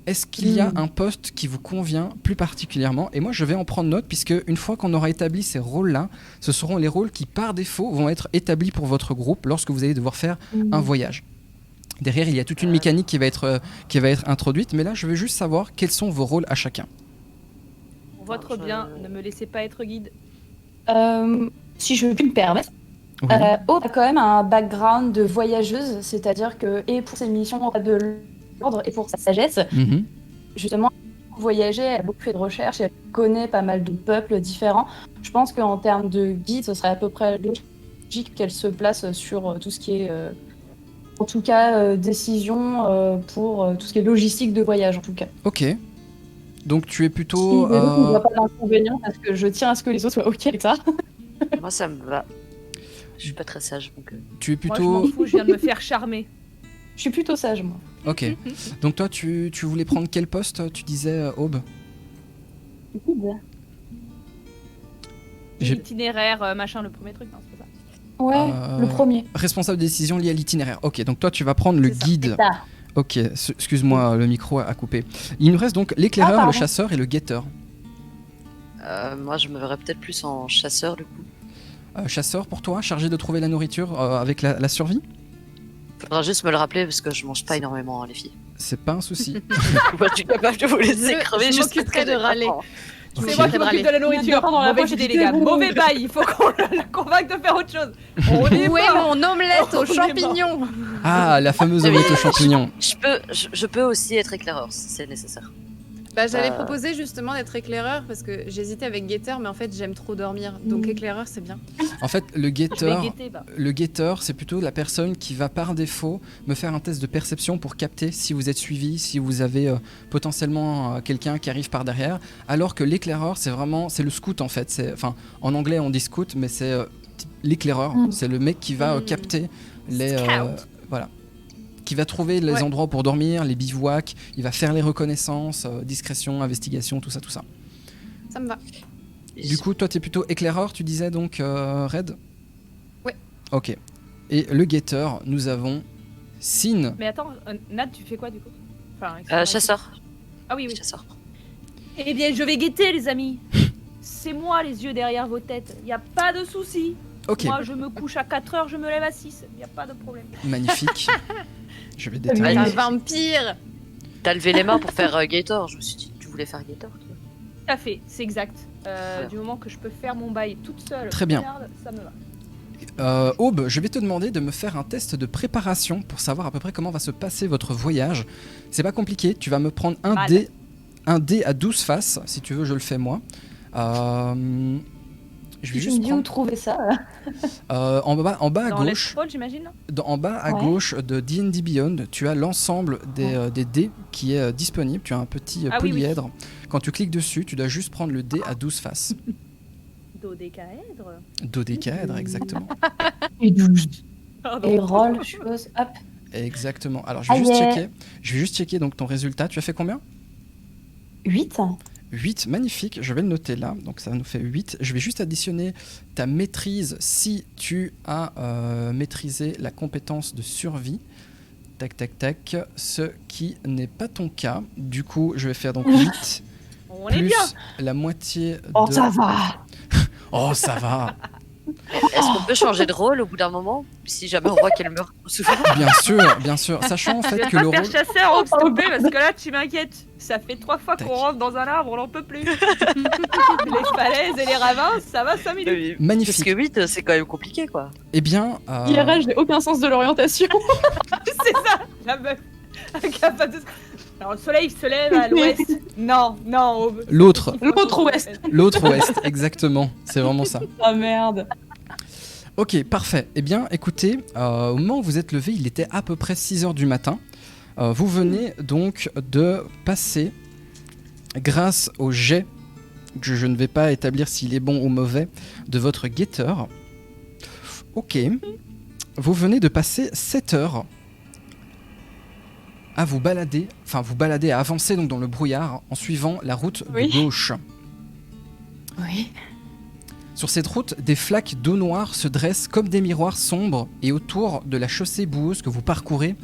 Est-ce qu'il y a un poste qui vous convient plus particulièrement ? Et moi, je vais en prendre note, puisque une fois qu'on aura établi ces rôles-là, ce seront les rôles qui, par défaut, vont être établis pour votre groupe lorsque vous allez devoir faire un voyage. Derrière, il y a toute une mécanique qui va être introduite, mais là, je veux juste savoir quels sont vos rôles à chacun. Pour votre bien, ne me laissez pas être guide. Si je puis me permettre, Oui. Aude a quand même un background de voyageuse, c'est-à-dire que, et pour ses missions de l'ordre et pour sa sagesse, justement, voyager, elle a beaucoup fait de recherches, elle connaît pas mal de peuples différents. Je pense qu'en termes de guide, ce serait à peu près logique qu'elle se place sur tout ce qui est, en tout cas, décision pour tout ce qui est logistique de voyage, en tout cas. Ok. Donc tu es plutôt... Si les autres ne voient pas d'inconvénient, parce que je tiens à ce que les autres soient ok avec ça. Moi, ça me va. Je suis pas très sage, donc... Tu es Moi, je plutôt... m'en fous, je viens de me faire charmer. Je suis plutôt sage, moi. Ok. Donc toi, tu voulais prendre quel poste, tu disais, Aube ? J'ai- Itinéraire, machin, le premier truc, non, c'est pas ça. Ouais, le premier. Responsable des décisions liées à l'itinéraire. Ok, donc toi, tu vas prendre le C'est ça. guide. Ça. Ok, excuse-moi, le micro a coupé. Il nous reste donc l'éclaireur, pardon. le chasseur et le guetteur. Moi, je me verrais peut-être plus en chasseur, du coup. Chasseur pour toi, chargé de trouver la nourriture avec la survie ? Faudra juste me le rappeler, parce que je mange pas énormément, les filles. C'est pas un souci. Moi, je suis capable de vous laisser Je- crever je juste m'occuperai de râler. C'est Ok. moi qui m'occupe de la nourriture. D'accord, dans la Mauvaise poche, idée, j'ai les gars. dit, Mauvais bail. Il faut qu'on la convainque de faire autre chose. On est Où est mort. mon omelette On aux est mort. champignons? Ah, la fameuse omelette aux champignons. Je peux aussi être éclaireur, si c'est nécessaire. Bah, j'allais proposer justement d'être éclaireur parce que j'hésitais avec guetteur, mais en fait j'aime trop dormir. Donc éclaireur, c'est bien. En fait, le Je vais guetteur... guetter, bah. Le guetteur, c'est plutôt la personne qui va par défaut me faire un test de perception pour capter si vous êtes suivi, si vous avez potentiellement quelqu'un qui arrive par derrière. Alors que l'éclaireur, c'est le scout en fait. Enfin, en anglais on dit scout, mais c'est l'éclaireur. C'est le mec qui va capter les, Scout. voilà, qui va trouver les endroits pour dormir, les bivouacs. Il va faire les reconnaissances, discrétion, investigation, tout ça, tout ça. Ça me va. Du coup, toi, t'es plutôt éclaireur, tu disais donc, Red ? Ouais. Ok. Et le guetteur, nous avons Sin. Mais attends, Nat, tu fais quoi du coup? Enfin, excuse-moi. Chasseur. Ah oui, oui. Chasseur. Eh bien, je vais guetter, les amis. C'est moi les yeux derrière vos têtes. Y a pas de souci. Ok, Moi, je me couche à 4h, je me lève à 6. Y a pas de problème. magnifique. Je vais Un déterminer. vampire. T'as levé les mains pour faire Gator. Je me suis dit, tu voulais faire Gator, toi. Tout à fait, c'est exact. Du moment que je peux faire mon bail toute seule, Très bien. regarde, ça me va. Aube, je vais te demander de me faire un test de préparation pour savoir à peu près comment va se passer votre voyage. C'est pas compliqué, tu vas me prendre un dé à 12 faces. Si tu veux, je le fais moi. Je vais Je juste me dis où prendre trouver ça. en bas à Dans gauche. l'Espol, j'imagine là. En bas à Ouais. gauche de D&D Beyond, tu as l'ensemble des dés qui est disponible. Tu as un petit Ah oui, oui. polyèdre. Quand tu cliques dessus, tu dois juste prendre le dé à 12 faces. Dodécaèdre. Dodécaèdre, exactement. Et 12. Pardon. Et roll, je suppose. Hop. Exactement. Alors, je vais juste yeah. checker. Je vais juste checker donc ton résultat. Tu as fait combien ? 8. 8, magnifique, je vais le noter là, donc ça nous fait 8. Je vais juste additionner ta maîtrise si tu as maîtrisé la compétence de survie. Tac, tac, tac, ce qui n'est pas ton cas. Du coup, je vais faire donc 8 On est plus bien. la moitié de... Oh, ça va. Oh, ça va. Est-ce qu'on peut changer de rôle au bout d'un moment, si jamais on voit qu'elle meurt trop souvent? Bien sûr. Sachant en fait que le Faire rôle... chasseur, s'il te plaît, parce que là, tu m'inquiètes. Ça fait 3 fois qu'on rentre dans un arbre, on n'en peut plus. Les falaises et les ravins, ça va 5 minutes. Parce Magnifique. que 8, c'est quand même compliqué, quoi. Eh bien... IRL, j'ai aucun sens de l'orientation. C'est ça, la meuf. Alors, le soleil se lève à l'ouest. Non, L'autre ouest. L'autre ouest, exactement. C'est vraiment ça. Ah merde. Ok, parfait. Eh bien, écoutez, au moment où vous êtes levé, il était à peu près 6h du matin. Vous venez donc de passer, grâce au jet, que je ne vais pas établir s'il est bon ou mauvais, de votre guetteur. Ok. Vous venez de passer 7 heures à vous balader, à avancer donc dans le brouillard en suivant la route de gauche. Oui. Sur cette route, des flaques d'eau noire se dressent comme des miroirs sombres et autour de la chaussée boueuse que vous parcourez,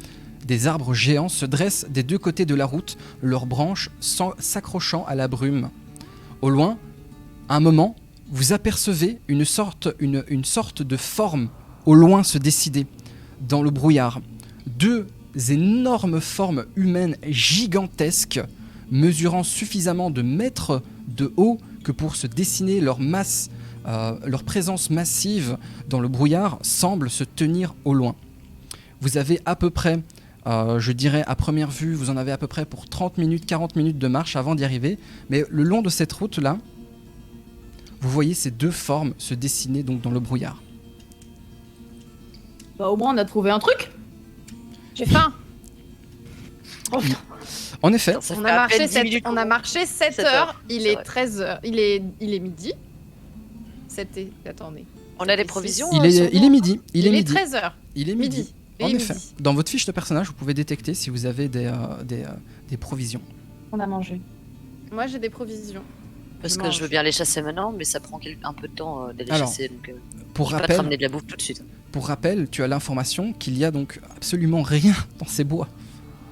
des arbres géants se dressent des deux côtés de la route, leurs branches s'accrochant à la brume. Au loin, à un moment, vous apercevez une sorte de forme au loin se décider dans le brouillard. Deux énormes formes humaines gigantesques, mesurant suffisamment de mètres de haut que pour se dessiner leur masse, leur présence massive dans le brouillard semble se tenir au loin. Vous avez à peu près, je dirais à première vue, vous en avez à peu près pour 30 minutes, 40 minutes de marche avant d'y arriver, mais le long de cette route-là, vous voyez ces deux formes se dessiner donc dans le brouillard. Bah au moins on a trouvé un truc. J'ai faim. Oh, putain. En effet, Ça On fait a, à marché peine 10 7, minutes on a qu'on- marché 7 7 heures, heures, il c'est est vrai. 13 heures, il est midi. Attendez. On a des provisions il est midi. Il est 13 heures, Il est midi. midi. En Il est effet. midi. Dans votre fiche de personnage, vous pouvez détecter si vous avez des provisions. On a mangé. Moi j'ai des provisions. Parce Je que mange. je veux bien les chasser maintenant, mais ça prend un peu de temps d'aller Alors, chasser. Donc, Pour je vais pas te rappel, ramener de la bouffe tout de suite. tu as l'information qu'il y a donc absolument rien dans ces bois.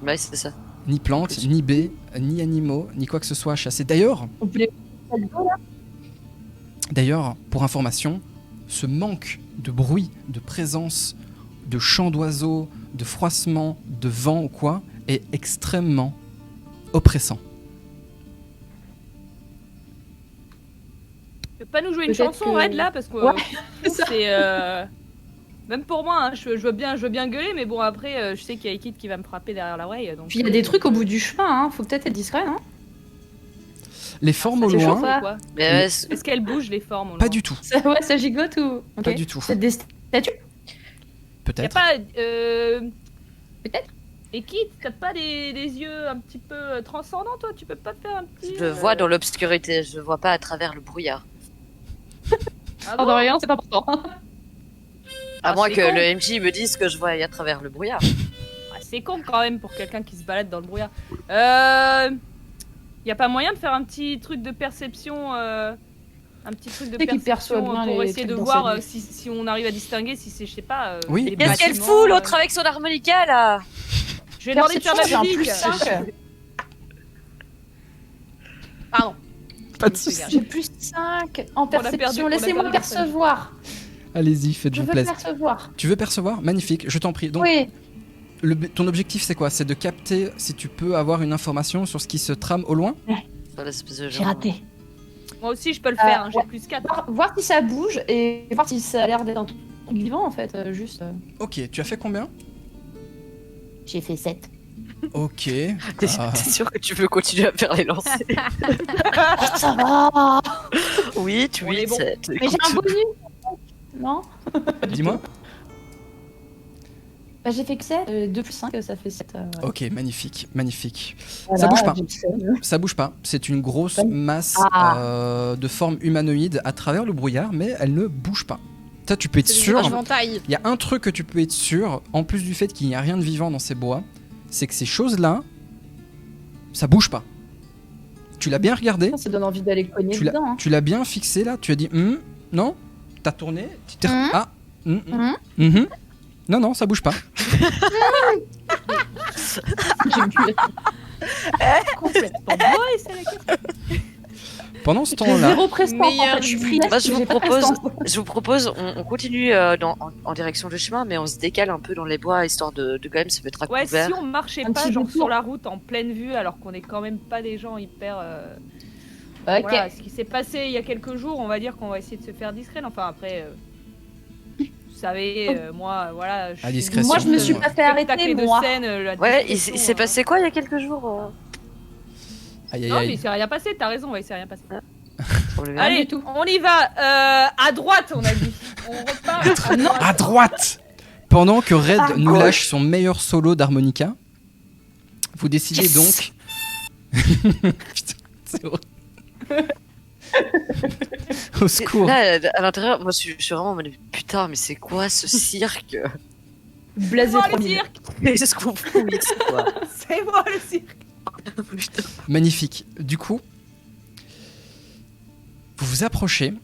Ouais, c'est ça. Ni plantes, ni baies, ni animaux, ni quoi que ce soit à chasser. D'ailleurs, On peut les... pour information, ce manque de bruit, de présence, de chants d'oiseaux, de froissement, de vent ou quoi, est extrêmement oppressant. Tu peux pas nous jouer une Peut-être chanson, que- Red, là? Parce que Ouais, c'est. Même pour moi, hein, je veux bien gueuler, mais bon, après, je sais qu'il y a Ekid qui va me frapper derrière l'oreille. Donc, Puis il y a des trucs au bout du chemin, hein. Faut peut-être être discret, non? Les formes au c'est chaud, loin, ça. Quoi. Mais ouais, c'est- Est-ce qu'elles bougent, les formes au pas loin du tout. Ouais, ça gigote ou... Ok. Pas du tout. C'est des statues? Y'a Peut-être. pas. Peut-être. Ekid, t'as pas des yeux un petit peu transcendants, toi? Tu peux pas te faire un petit. je vois dans l'obscurité, je vois pas à travers le brouillard. Ah Oh, bon de rien, c'est important. À Ah, moins c'est que con. le MJ me dise que je vois à travers le brouillard. Ah, c'est con quand même pour quelqu'un qui se balade dans le brouillard. Y a pas moyen de faire un petit truc de perception, un petit truc de Tu sais qu'il perçoit perception bien pour les essayer de trucs dans voir sa vie. si on arrive à distinguer si c'est, je sais pas. Oui. des Qu'est-ce qu'elle bâtiments, fout l'autre avec son harmonica là? Je vais demander de faire Perception, la j'ai un musique. plus 5. Pardon. Pas de Je me suis soucis. J'ai plus 5 en perdu- perception. on a Laissez-moi perdu personne. percevoir. Allez-y, Je faites-vous veux plaisir. percevoir. Tu veux percevoir? Magnifique, je t'en prie. Donc, Oui. ton objectif, c'est quoi? C'est de capter si tu peux avoir une information sur ce qui se trame au loin? Sur l'espèce de J'ai genre. raté. Moi aussi, je peux le faire. Hein, j'ai ouais. plus 4. Voir si ça bouge et voir si ça a l'air d'être un truc vivant en fait. Juste. Ok, tu as fait combien? J'ai fait 7. Ok. T'es Ah. t'es sûr que tu veux continuer à faire les lancers? Ça va. Oui, tu On est bon. Mais j'ai un bonus. Non. Dis-moi. Bah, j'ai fait que 7. 2 plus 5, ça fait 7. Ouais. Ok, magnifique, magnifique. Voilà, bouge pas. j'ai le seum. Ça bouge pas. C'est une grosse Bonne- masse Ah. de forme humanoïde à travers le brouillard, mais elle ne bouge pas. Ça, tu peux être C'est sûr. des éventails. Il y a un truc que tu peux être sûr, en plus du fait qu'il n'y a rien de vivant dans ces bois, c'est que ces choses-là, ça bouge pas. Tu l'as bien regardé, Ça donne envie d'aller cogner tu l'as, dedans. Hein. tu l'as bien fixé là, tu as dit non, t'as tourné, tu t'es ah non, ça bouge pas. J'ai bu. Complètement. Ouais, c'est la question. Pendant ce J'ai temps-là, zéro prestance en meilleur fait, je suis du- freelance, Moi, mais j'ai pas de prestance. je vous propose, on continue en direction du chemin, mais on se décale un peu dans les bois, histoire de quand même se mettre à Ouais, couvert. si on marchait Un pas petit genre détour. sur la route en pleine vue, alors qu'on est quand même pas des gens hyper. Ok. Voilà, ce qui s'est passé il y a quelques jours, on va dire qu'on va essayer de se faire discret. Enfin après, vous savez, moi, voilà. À discrétion. Moi, je me suis Ouais. pas fait arrêter, moi. Ouais, il s'est passé quoi il y a quelques jours aïe aïe Non, mais il aïe. s'est rien passé. T'as raison, ouais, il s'est rien passé. Problème. Rien Allez, du tout. on y va. À droite, on a dit. On repart. À droite. À droite. Pendant que Red À nous gauche. lâche son meilleur solo d'harmonica, vous décidez Yes. donc. Putain, c'est horrible. Au secours. Là, à l'intérieur, moi, je suis vraiment en mode putain, mais c'est quoi ce cirque Blasé C'est moi le premier. cirque. C'est ce qu'on fout ici, quoi. C'est moi le cirque. Putain. Magnifique. Du coup, vous vous approchez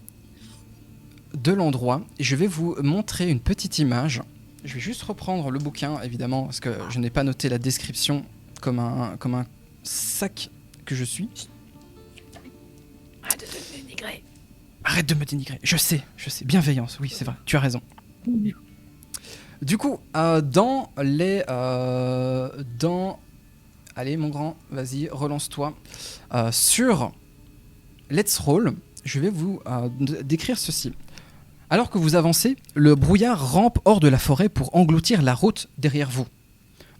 de l'endroit et je vais vous montrer une petite image. Je vais juste reprendre le bouquin, évidemment, parce que je n'ai pas noté la description comme un sac que je suis. Arrête de te dénigrer. Arrête de me dénigrer. Je sais. Bienveillance, oui, c'est vrai, tu as raison. Du coup, dans les... Allez, mon grand, vas-y, relance-toi. Sur Let's Roll, je vais vous décrire ceci. Alors que vous avancez, le brouillard rampe hors de la forêt pour engloutir la route derrière vous.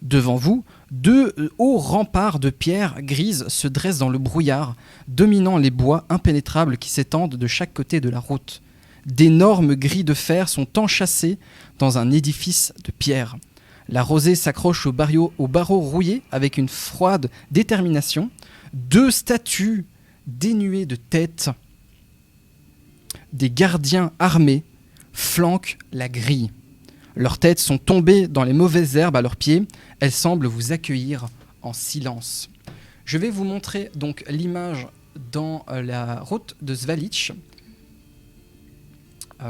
Devant vous, deux hauts remparts de pierre grises se dressent dans le brouillard, dominant les bois impénétrables qui s'étendent de chaque côté de la route. D'énormes grilles de fer sont enchâssées dans un édifice de pierre. La rosée s'accroche aux barreaux rouillés avec une froide détermination. Deux statues dénuées de tête, des gardiens armés, flanquent la grille. Leurs têtes sont tombées dans les mauvaises herbes à leurs pieds. Elles semblent vous accueillir en silence. Je vais vous montrer donc l'image dans la route de Svalitch.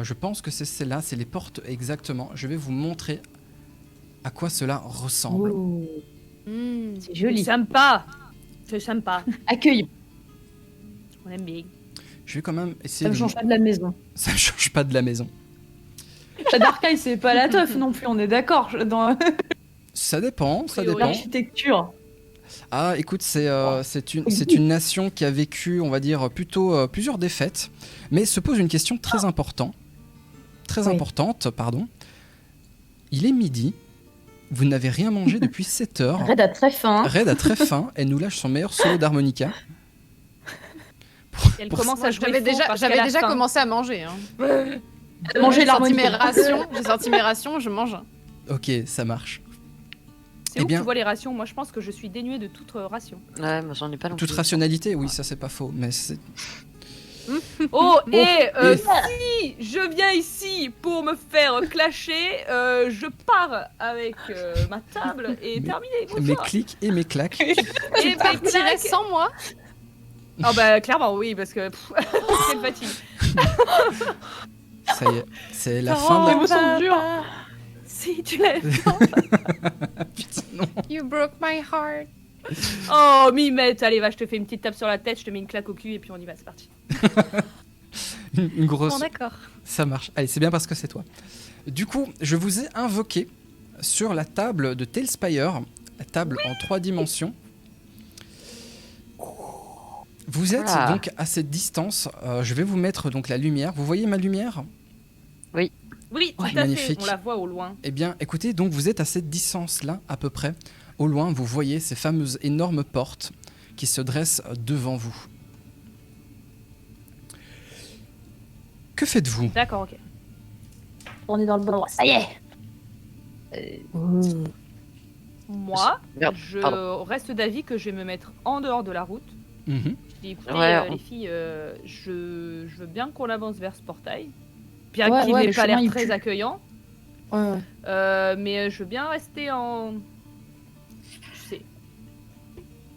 Je pense que c'est celle-là, c'est les portes exactement. Je vais vous montrer à quoi cela ressemble. Ouh, Hmm. c'est C'est joli. sympa. C'est sympa. Accueillant. On aime bien. Je vais quand même Ça essayer me de... change pas de la maison. Ça ne change pas de la maison. Darkai, c'est pas la teuf non plus, on est d'accord. Dans Ça dépend, ça priori. dépend. l'architecture. Ah, écoute, c'est une nation qui a vécu, on va dire, plutôt plusieurs défaites, mais se pose une question très importante. Oui. Pardon. Il est midi, vous n'avez rien mangé depuis 7 heures. Red a très faim. Red a très faim, elle nous lâche son meilleur solo d'harmonica. Elle Pour- commence à Moi, jouer j'avais faux déjà, parce j'avais qu'elle a déjà faim. commencé à manger. Hein. Manger J'ai sorti mes l'harmonica. rations, je mange. Ok, ça marche. C'est Eh où que bien- tu vois les rations? Moi, je pense que je suis dénuée de toute ration. Ouais, moi, j'en ai pas non Toute plus. rationalité, oui, ça c'est pas faux, mais c'est... Oh, et et- si je viens ici pour me faire clasher, je pars avec ma table et Mais- terminé. Mes Bonsoir. clics et mes claques. Et Tu mes partirais claques. sans moi? Ah bah clairement oui, parce que quelle fatigue. Ça y est, c'est la fin de Les la... mots sont durs. Si tu l'as. Putain, non. You broke my heart. Oh Mimette, allez va, je te fais une petite tape sur la tête, je te mets une claque au cul et puis on y va, c'est parti. Une grosse... Bon, d'accord. Ça marche. Allez, c'est bien parce que c'est toi. Du coup, je vous ai invoqué sur la table de Talespire, la table en 3 dimensions. Vous êtes Voilà. donc à cette distance. Je vais vous mettre donc la lumière. Vous voyez ma lumière? Oui, tout à magnifique. fait, on la voit au loin. Eh bien, écoutez, donc vous êtes à cette distance-là, à peu près. Au loin, vous voyez ces fameuses énormes portes qui se dressent devant vous. Que faites-vous? D'accord, ok. On est dans le bon endroit. Ça y est. Moi, Merde, je pardon. reste d'avis que je vais me mettre en dehors de la route. Mhm. Je dis, écoutez, Ouais, les filles, je veux bien qu'on avance vers ce portail. Bien Ouais, qu'il ouais, n'ait le pas chemin, l'air il très pue. accueillant. Ouais. Mais je veux bien rester en... Je sais.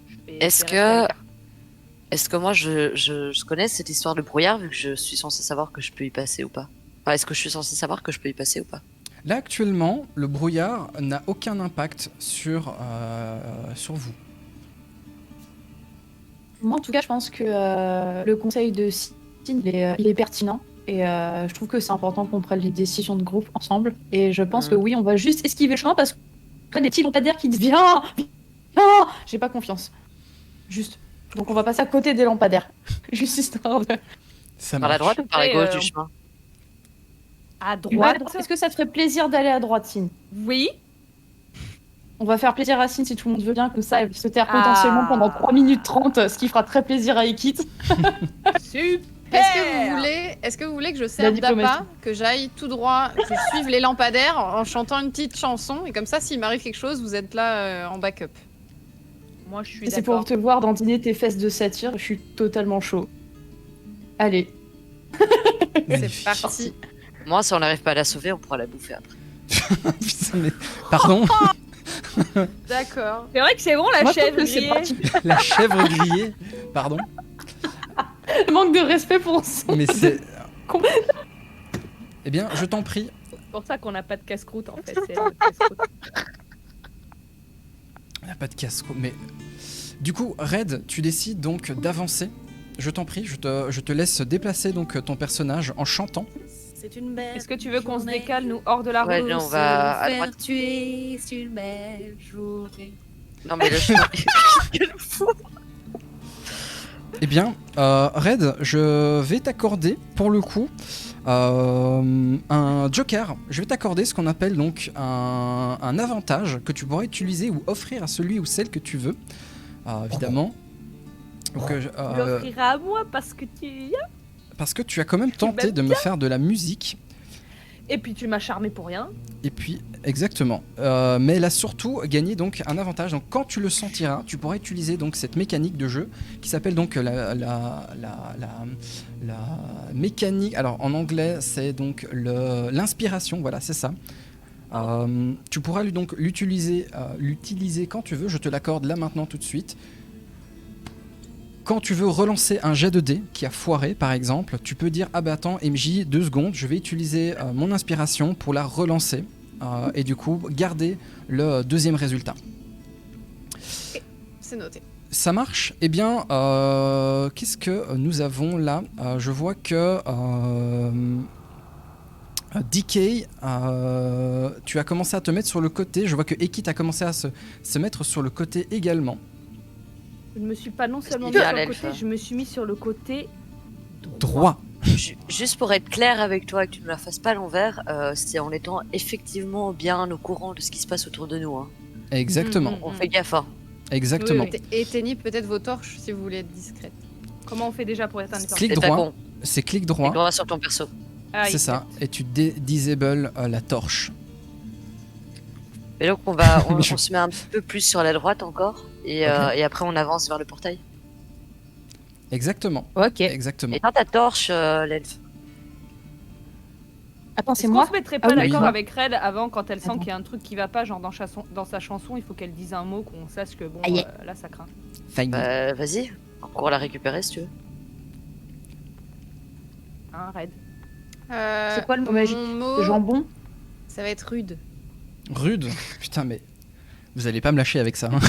Je vais Est-ce rester à que- l'écart. Est-ce que moi, je connais cette histoire de brouillard, vu que je suis censé savoir que je peux y passer ou pas? Enfin, est-ce que je suis censé savoir que je peux y passer ou pas? Là, actuellement, le brouillard n'a aucun impact sur vous. Moi, en tout cas, je pense que le conseil de Cine, il est pertinent. Et je trouve que c'est important qu'on prenne les décisions de groupe ensemble. Et je pense que oui, on va juste esquiver le chemin parce que y a des petits lampadaires qui disent viens, viens. J'ai pas confiance. Juste. Donc on va passer à côté des lampadaires. Juste histoire de. Ça Par la marche. droite ou par la gauche Et, du chemin? À droite. Est-ce que ça te ferait plaisir d'aller à droite, Cine? Oui. On va faire plaisir à Cine si tout le monde veut bien, comme ça elle se taire potentiellement pendant 3 minutes 30, ce qui fera très plaisir à Ekit. Super. Est-ce que vous voulez que je serve diplomatie. d'appât, que j'aille tout droit, que je suive les lampadaires en chantant une petite chanson, et comme ça, s'il m'arrive quelque chose, vous êtes là en backup. Moi, je suis C'est pour d'accord. te voir dandiner tes fesses de satire, je suis totalement chaud. Allez. C'est Magnifique. parti. Moi, si on n'arrive pas à la sauver, on pourra la bouffer après. Putain, mais... Pardon. D'accord. C'est vrai que c'est bon la Moi, je trouve chèvre que c'est grillée. parti. La chèvre grillée. Pardon. Manque de respect pour son. Mais c'est... Eh bien, je t'en prie. C'est pour ça qu'on n'a pas de casse-croûte en fait. C'est notre casse-croûte. Il n'y a pas de casse-cou. Mais du coup, Red, tu décides donc d'avancer. Je t'en prie, je te laisse déplacer donc ton personnage en chantant. C'est une belle Est-ce que tu veux qu'on se journée. décale nous hors de la Ouais, route? non, on va à Se droite. faire tuer, c'est une belle journée. Non, mais le chemin. Quel fou. Eh bien, Red, je vais t'accorder, pour le coup, un joker. Je vais t'accorder ce qu'on appelle donc un avantage que tu pourras utiliser ou offrir à celui ou celle que tu veux, évidemment. Donc, Tu l'offriras à moi parce que tu... parce que tu as quand même tenté de me faire de la musique. Et puis tu m'as charmé pour rien. Et puis, exactement. Mais elle a surtout gagné donc un avantage. Donc, quand tu le sentiras, tu pourras utiliser donc cette mécanique de jeu qui s'appelle donc la mécanique. Alors, en anglais, c'est donc l'inspiration. Voilà, c'est ça. Tu pourras donc l'utiliser quand tu veux. Je te l'accorde là maintenant tout de suite. Quand tu veux relancer un jet de dés qui a foiré, par exemple, tu peux dire « Ah bah attends, MJ, 2 secondes, je vais utiliser mon inspiration pour la relancer. Et du coup, garder le deuxième résultat. » C'est noté. Ça marche. Eh bien, qu'est-ce que nous avons là? Je vois que DK, tu as commencé à te mettre sur le côté. Je vois que Ekit a commencé à se mettre sur le côté également. Je me suis pas non seulement mis qu'il y a sur le l'elfe. côté, je me suis mis sur le côté Droit. Juste pour être clair avec toi, que tu ne la fasses pas à l'envers, c'est en étant effectivement bien au courant de ce qui se passe autour de nous. Hein. Exactement. On fait gaffe. Hein. Exactement. Oui, Éteignez peut-être vos torches si vous voulez être discrète. Comment on fait déjà pour éteindre les torches? Clic C'est ta droit. con. C'est clic Et droit. droit sur ton perso. Ah, C'est ça. Et tu disable la torche. Et donc on se met un peu plus sur la droite encore, et après on avance vers le portail. Exactement. Ok. Exactement. Éteins ta torche, l'elfe. Attends, Est-ce c'est qu'on moi? se mettrait Ah pas oui. d'accord Oui. avec Red avant quand elle sent Attends. qu'il y a un truc qui va pas, genre dans sa chanson, il faut qu'elle dise un mot qu'on sache que bon, Aïe. là ça craint. Fine. Vas-y, on court la récupérer si tu veux. Hein, Red? C'est quoi le mot magique? Mon mot, Le jambon? ça va être rude. Rude. Putain, mais vous allez pas me lâcher avec ça. Hein.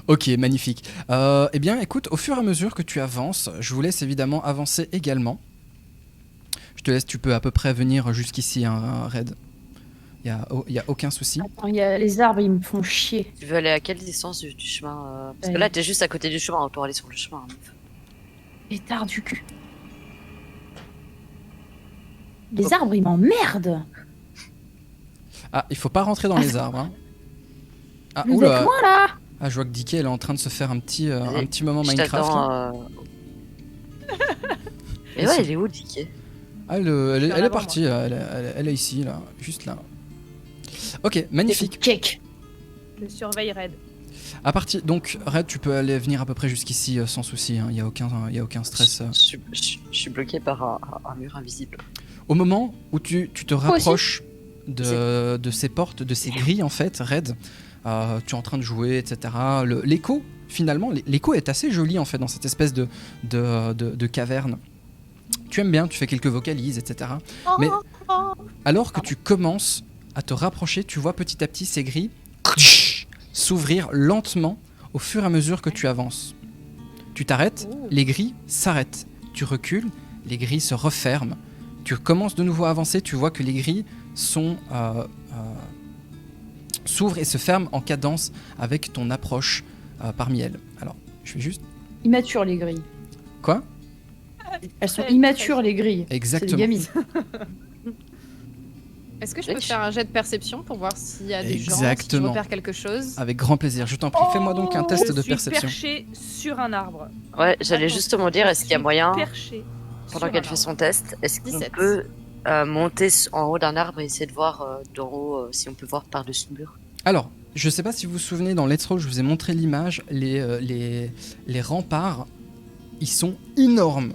Ok, magnifique. Eh bien, écoute, au fur et à mesure que tu avances, je vous laisse évidemment avancer également. Je te laisse, tu peux à peu près venir jusqu'ici, hein, Red. Il y a aucun souci. Attends, il y a les arbres, ils me font chier. Tu veux aller à quelle distance du chemin Parce que Ouais. là t'es juste à côté du chemin, autant aller sur le chemin. Hein. Pétard du cul. Les arbres, ils m'emmerdent. Ah, il faut pas rentrer dans les arbres. Hein. Ah, Vous oula. êtes loin là? Ah, je vois que DK elle est en train de se faire un petit moment Je Minecraft. là. t'attends. Et ouais, il est où, Dicky? Ah, elle en est avant, partie, là. Elle est ici, là, juste là. Ok, magnifique. Cake. Je surveille Red. À partir, donc Red, tu peux aller venir à peu près jusqu'ici sans souci. Il y a aucun stress. Je suis bloqué par un mur invisible. Au moment où tu te aussi. rapproches de ces portes, de ces grilles en fait, Red, tu es en train de jouer, etc. L'écho, finalement, l'écho est assez joli en fait dans cette espèce de caverne. Tu aimes bien, tu fais quelques vocalises, etc. Mais alors que tu commences à te rapprocher, tu vois petit à petit ces grilles s'ouvrir lentement au fur et à mesure que tu avances. Tu t'arrêtes, les grilles s'arrêtent. Tu recules, les grilles se referment. Tu commences de nouveau à avancer, tu vois que les grilles s'ouvrent et se ferment en cadence avec ton approche parmi elles. Alors, je vais juste... Immatures les grilles. Quoi ? Elles sont immatures les grilles. Exactement. C'est des gamines. Est-ce que je peux faire un jet de perception pour voir s'il y a des gens, si je Exactement. repère quelque chose? Avec grand plaisir. Je t'en prie, fais-moi donc un test de perception. Je suis perché sur un arbre. Ouais, j'allais Attends, justement dire, est-ce qu'il y a moyen, Perché pendant sur qu'elle un fait son test, est-ce qu'on 17. peut monter en haut d'un arbre et essayer de voir d'en haut si on peut voir par-dessus le mur? Alors, je sais pas si vous vous souvenez, dans Let's Roll, je vous ai montré l'image, les remparts, ils sont énormes.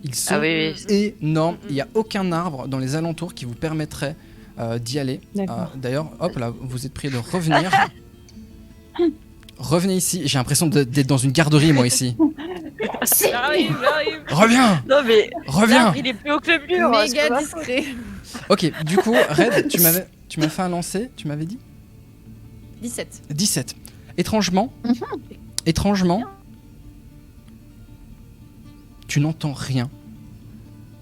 Ils sont Ah oui, oui. énormes. Il n'y a aucun arbre dans les alentours qui vous permettrait d'y aller. D'accord. D'ailleurs, hop là, vous êtes prié de revenir. Revenez ici. J'ai l'impression d'être dans une garderie, moi, ici. J'arrive. Reviens. Non mais Reviens. l'arbre, il est plus haut que le mur. c'est Méga pas discret. Ok, du coup, Red, tu m'as fait un lancer, tu m'avais dit 17. 17. Étrangement, tu n'entends rien.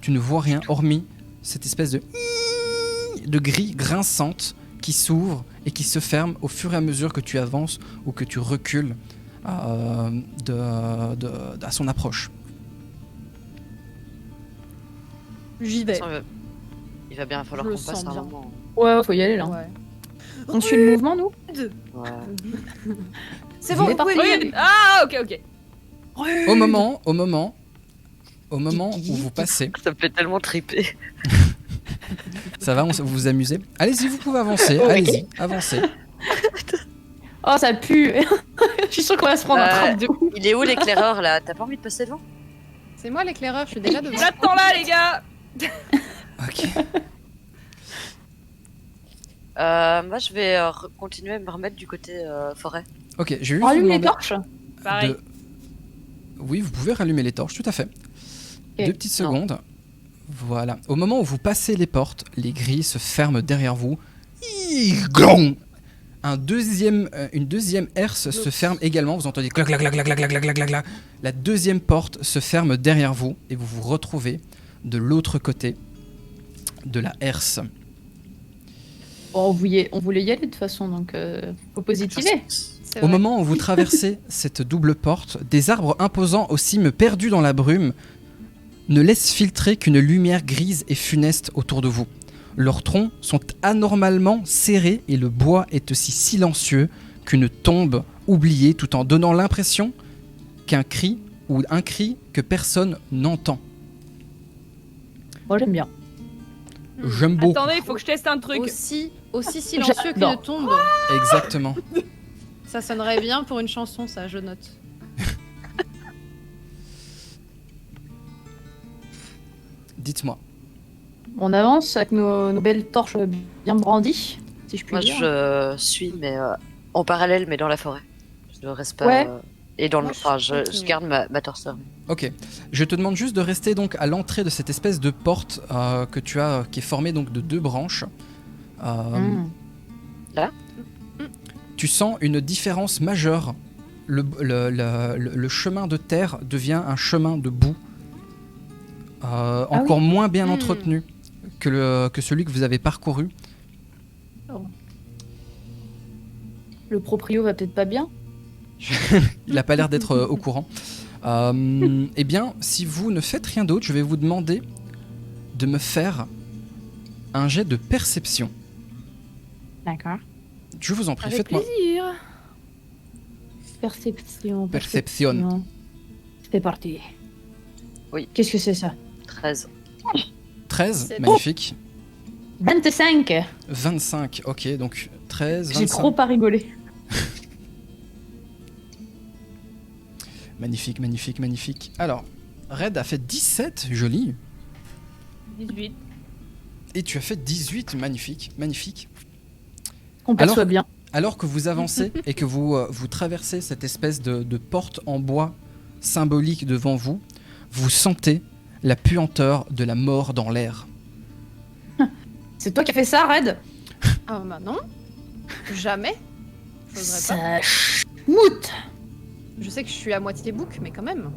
Tu ne vois rien hormis cette espèce de grille grinçante qui s'ouvre et qui se ferme au fur et à mesure que tu avances ou que tu recules à son approche. J'y vais. Il va bien falloir Je le qu'on passe sens un bien. moment. Ouais, faut y aller là. Ouais. On suit le mouvement, nous Ouais. C'est Vous bon, êtes parti. Oui, ah, ok. Au moment où vous passez, Ça me fait tellement triper. ça va, vous vous amusez. Allez-y, vous pouvez avancer. Allez-y, avancez. Oh, ça pue. Je suis sûre qu'on va se prendre un trappe de ouf. Il est où l'éclaireur là? T'as pas envie de passer devant? C'est moi l'éclaireur, je suis déjà devant. J'attends là, les gars. Ok. Moi je vais continuer à me remettre du côté forêt. Ok, je vais juste On vous allume les demander torches. Pareil. de... Oui, vous pouvez rallumer les torches, tout à fait. 2 petites secondes. Voilà. Au moment où vous passez les portes, les grilles se ferment derrière vous. Glong. Une deuxième herse se ferme également. Vous entendez clac clac clac clac clac clac clac clac clac. La deuxième porte se ferme derrière vous et vous vous retrouvez de l'autre côté de la herse. Bon, on voulait y aller de toute façon, donc faut positiver. C'est Au vrai. moment où vous traversez cette double porte, des arbres imposants aux cimes perdues dans la brume ne laissent filtrer qu'une lumière grise et funeste autour de vous. Leurs troncs sont anormalement serrés et le bois est aussi silencieux qu'une tombe oubliée, tout en donnant l'impression qu'un cri ou un cri que personne n'entend. Moi, j'aime bien. J'aime beaucoup. Attendez, il faut que je teste un truc. Aussi silencieux qu'une J'adore. tombe. Exactement. Ça sonnerait bien pour une chanson, ça, je note. Dites-moi. On avance avec nos belles torches bien brandies, si je puis Moi dire. je suis mais en parallèle mais dans la forêt. Je ne reste pas Ouais. et dans le Moi, enfin je continue. garde ma torse. Ok. Je te demande juste de rester donc à l'entrée de cette espèce de porte que tu as, qui est formée donc de 2 branches. Mm. Tu sens une différence majeure. Le chemin de terre devient un chemin de boue, encore moins bien entretenu que celui que vous avez parcouru. Le proprio va peut-être pas bien. Il n'a pas l'air d'être au courant. Eh bien, si vous ne faites rien d'autre, je vais vous demander de me faire un jet de perception. D'accord. Je vous en prie, Avec faites-moi. plaisir. Perception. Perception. C'est parti. Oui. Qu'est-ce que c'est ça 13. 13, C'est magnifique. 25. 25, ok, donc 13, J'ai 25. trop pas rigolé. Magnifique, magnifique, magnifique. Alors, Red a fait 17, joli. 18. Et tu as fait 18, magnifique, magnifique. Qu'on perçoit bien. Alors que vous avancez et que vous traversez cette espèce de porte en bois symbolique devant vous, vous sentez la puanteur de la mort dans l'air. C'est toi qui as fait ça, Red? Ah bah non. Jamais. J'oserais pas. Ça schmoute. Je sais que je suis à moitié bouc, mais quand même.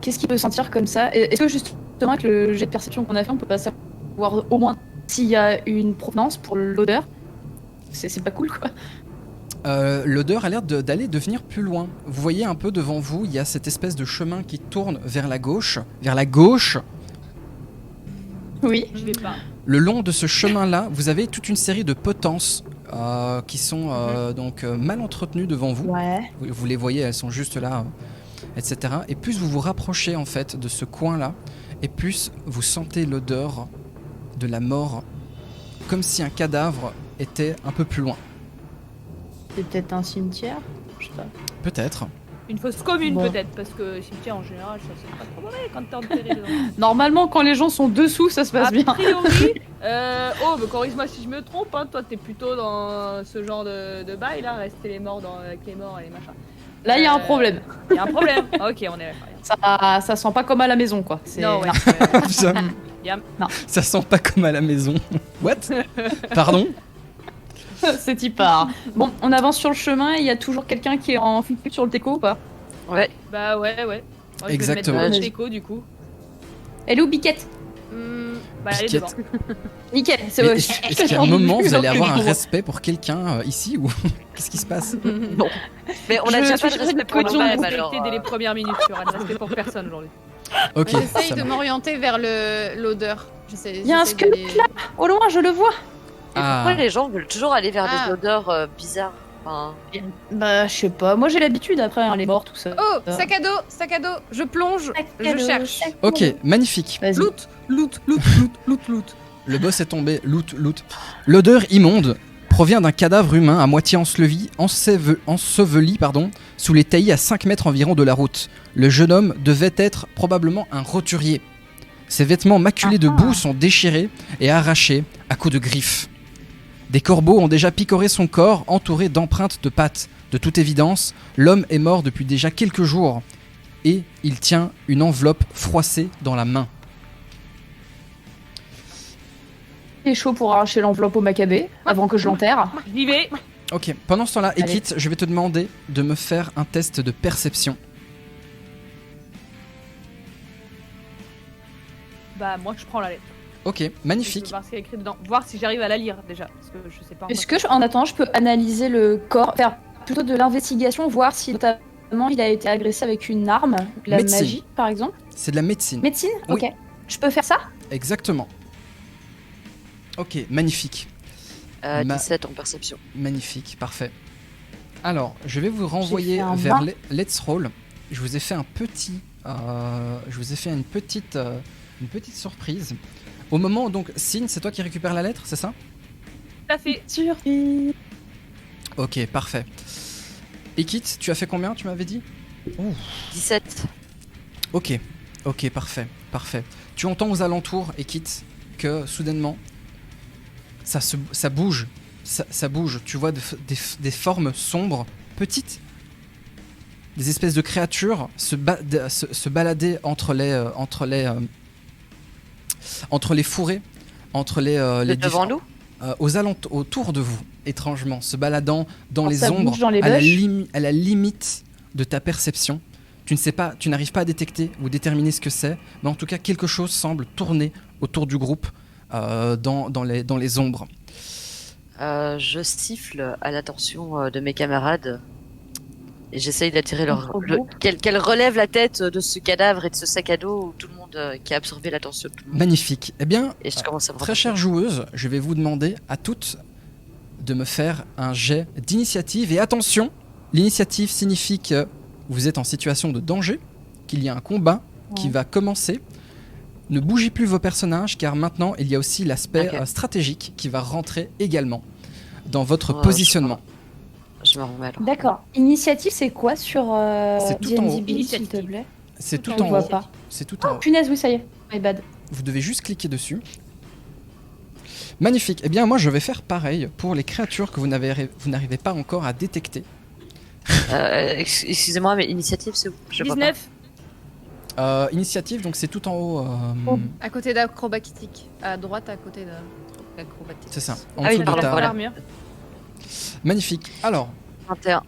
Qu'est-ce qu'il peut sentir comme ça? Est-ce que justement avec le jet de perception qu'on a fait, on peut pas savoir au moins s'il y a une provenance pour l'odeur? C'est pas cool quoi. L'odeur a l'air d'aller devenir plus loin. Vous voyez un peu devant vous, il y a cette espèce de chemin qui tourne vers la gauche. Vers la gauche. Oui. Je vais pas. Le long de ce chemin-là, vous avez toute une série de potences qui sont donc mal entretenues devant vous. Ouais. Vous les voyez, elles sont juste là, etc. Et plus vous vous rapprochez en fait de ce coin-là, et plus vous sentez l'odeur de la mort, comme si un cadavre était un peu plus loin. C'est peut-être un cimetière? Je sais pas. Peut-être. Une fosse commune Bon. peut-être, parce que cimetière en général, ça c'est pas trop mauvais quand t'es enterré dedans. Normalement, quand les gens sont dessous, ça se passe bien. A priori, oh, mais corrige-moi si je me trompe, hein, toi t'es plutôt dans ce genre de bail là, rester les morts avec les morts et les machins. Là, il y a un problème. Il y a un problème. Ok, on est d'accord. Ça sent pas comme à la maison, quoi. Non, ouais. ça, Yam. ça sent pas comme à la maison. What? Pardon? C'est y part. Bon, on avance sur le chemin et il y a toujours quelqu'un qui est en flic sur le déco ou pas? Ouais. Bah ouais. Moi, Exactement. Je vais mettre déco du coup. Elle est où, Biquette? Bah elle est Piquette. devant. Nickel, c'est Mais vrai. est-ce qu'à un moment vous allez avoir un respect pour quelqu'un ici ou qu'est-ce qui se passe? Non. Mais on a Je déjà suis pas de respect pour On nous va même respecter alors. dès les premières minutes, tu auras de respect pour personne aujourd'hui. Ok, J'essaye ça de marche. m'orienter vers l'odeur. Il y a un squelette là, au loin, je le vois. Et Ah. pourquoi les gens veulent toujours aller vers Ah. des odeurs bizarres? Enfin, Bah, je sais pas. Moi, j'ai l'habitude après, hein, les morts, tout ça. Oh, sac à dos, je plonge, je cherche. Ok, magnifique. Vas-y. Loot. Le boss est tombé, loot. L'odeur immonde provient d'un cadavre humain à moitié enseveli, sous les taillis à 5 mètres environ de la route. Le jeune homme devait être probablement un roturier. Ses vêtements maculés de boue sont déchirés et arrachés à coups de griffes. Des corbeaux ont déjà picoré son corps, entouré d'empreintes de pattes. De toute évidence, l'homme est mort depuis déjà quelques jours et il tient une enveloppe froissée dans la main. C'est chaud pour arracher l'enveloppe au Maccabée avant que je l'enterre. J'y vais. Ok, pendant ce temps-là, Allez. Ekit, je vais te demander de me faire un test de perception. Bah moi je prends la lettre. Ok, Je veux magnifique. voir ce qu'il y a écrit dedans. Voir si j'arrive à la lire déjà. Parce que je sais pas. Est-ce que, en attendant, je peux analyser le corps, faire plutôt de l'investigation, voir si notamment il a été agressé avec une arme, de la Médecine. magie par exemple? C'est de la médecine. Médecine? Oui. Ok. Je peux faire ça? Exactement. Ok, magnifique. 17 en perception. Magnifique, parfait. Alors, je vais vous J'ai renvoyer fait un vers 20. Let's Roll. Je vous ai fait un petit... je vous ai fait une petite surprise. Au moment où, donc, Sin, c'est toi qui récupères la lettre, c'est ça? Tout à fait. Surprise. Ok, parfait. Ekit, tu as fait combien, tu m'avais dit? Ouh. 17. Ok, parfait. Tu entends aux alentours, Ekit, que soudainement, ça bouge. Ça bouge. Tu vois des formes sombres, petites, des espèces de créatures se balader entre les fourrés, entre les Devant nous? autour de vous, étrangement, se baladant dans les ça ombres, bouge dans les à bush. la limite de ta perception. Tu n'arrives pas à détecter ou déterminer ce que c'est, mais en tout cas quelque chose semble tourner autour du groupe dans les ombres. Je siffle à l'attention de mes camarades et j'essaye d'attirer qu'elles relèvent la tête de ce cadavre et de ce sac à dos où tout le monde qui a absorbé l'attention de tout le monde. Magnifique. Eh bien, Et je commence à me très chère joueuse, je vais vous demander à toutes de me faire un jet d'initiative. Et attention, l'initiative signifie que vous êtes en situation de danger, qu'il y a un combat qui va commencer. Ne bougez plus vos personnages car maintenant il y a aussi l'aspect stratégique qui va rentrer également dans votre positionnement. Je me remets alors. D'accord. Initiative, c'est quoi sur C'est tout en haut. D&D, s'il te plaît? C'est tout Je en vois haut. pas. C'est tout en Oh, haut. punaise, oui, ça y est. My bad. Vous devez juste cliquer dessus. Magnifique. Eh bien, moi, je vais faire pareil pour les créatures que vous n'arrivez pas encore à détecter. Excusez-moi, mais initiative, c'est où? Je vois pas. 19. Initiative, donc c'est tout en haut. À côté d'acrobatique. À droite, à côté d'acrobatique. C'est ça. En Ah oui, dessous de pardon, ta- voilà. l'armure. Magnifique. Alors, 21.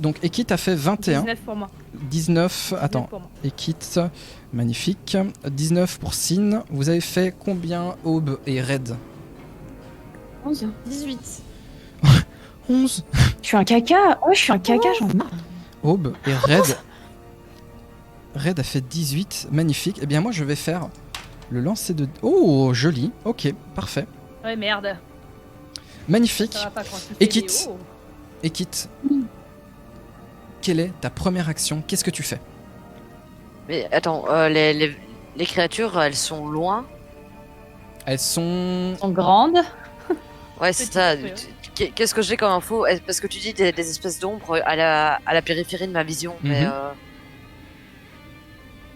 Donc Ekit a fait 21. 19 pour moi. 19, attends, Pour moi. Ekit, magnifique. 19 pour Sin. Vous avez fait combien Aube et Red? 11. 18. 11. Je suis un caca. Ouais, je suis un caca, j'en ai marre. Aube et Red. Red a fait 18, magnifique. Eh bien moi je vais faire le lancer de... Oh, joli, ok, parfait. Ouais, merde. Magnifique. Ça va pas quand tu fais Et quitte. des hauts. Ekit, quelle est ta première action? Qu'est-ce que tu fais? Mais attends, les créatures, elles sont loin. Elles sont... Elles sont grandes. Ouais, c'est Petites, ça. ouais. Qu'est-ce que j'ai comme info? Parce que tu dis des espèces d'ombres à la périphérie de ma vision, mais Mhm.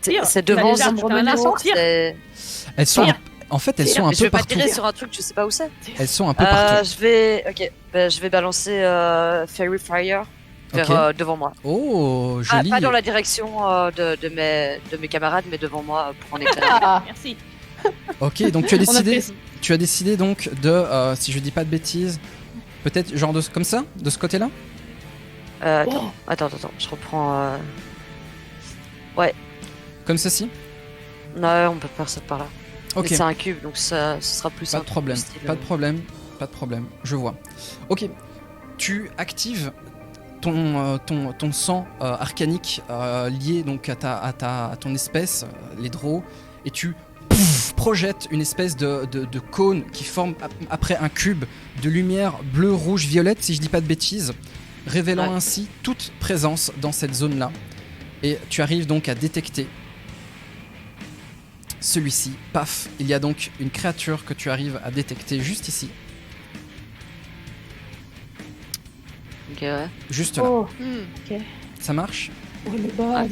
Tire. c'est devant T'as déjà Zandro un assaut, Menor, tire. Elles sont... Tire. En fait, elles sont un Je peu vais pas partout. tirer sur un truc, je sais pas où c'est. Elles sont un peu partout. Je vais balancer Fairy Fire vers, Ok. devant moi. Oh, joli. Pas dans la direction de mes camarades, mais devant moi pour en éclairer. Ah, Merci. Ok, donc tu as on a décidé... fait- Tu as décidé donc de, si je dis pas de bêtises, peut-être genre comme ça, de ce côté-là? Attends, je reprends. Comme ceci? Non, on peut faire ça par là. Ok, Mais c'est un cube, donc ça, ce sera plus pas simple. de problème, plus style. pas de problème, pas de problème, je vois. Ok, tu actives ton sang arcanique lié donc à ton espèce, les draws, et tu projettes une espèce de cône qui forme après un cube de lumière bleu, rouge, violette, si je dis pas de bêtises, révélant Ouais. ainsi toute présence dans cette zone-là. Et tu arrives donc à détecter celui-ci. Paf, il y a donc une créature que tu arrives à détecter juste ici, Ok, ouais. juste là. Oh, Ça marche? oh le bad.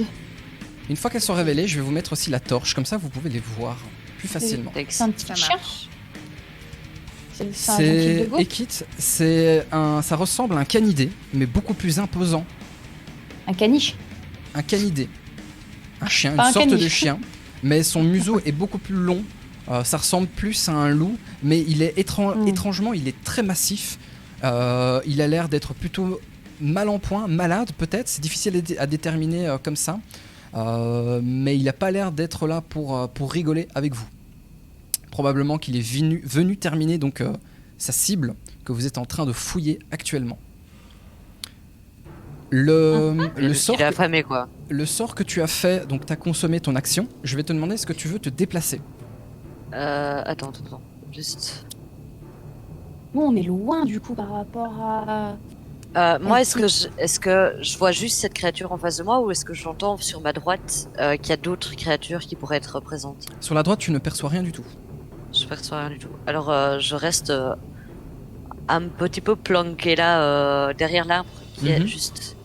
Une fois qu'elles sont révélées, je vais vous mettre aussi la torche, comme ça vous pouvez les voir plus facilement. Thanks. C'est un petit Ça chien. marche. C'est un gentil C'est de veau. Ekit, ça ressemble à un canidé, mais beaucoup plus imposant. Un caniche. Un canidé, un chien, Pas une un sorte de caniche. chien, mais son museau est beaucoup plus long. Ça ressemble plus à un loup, mais il est étrangement, il est très massif. Il a l'air d'être plutôt mal en point, malade peut-être. C'est difficile à déterminer comme ça, mais il n'a pas l'air d'être là pour rigoler avec vous. Probablement qu'il est venu terminer donc sa cible que vous êtes en train de fouiller actuellement. Le sort Il est affamé, quoi. le sort que tu as fait, donc tu as consommé ton action, je vais te demander est-ce que tu veux te déplacer. Attends. Juste. Nous, on est loin du coup par rapport à. Moi, est-ce que je vois juste cette créature en face de moi ou est-ce que j'entends sur ma droite qu'il y a d'autres créatures qui pourraient être présentes? Sur la droite, tu ne perçois rien du tout. Je perçois rien du tout. Alors, je reste un petit peu planqué là derrière l'arbre qui est Mhm. juste.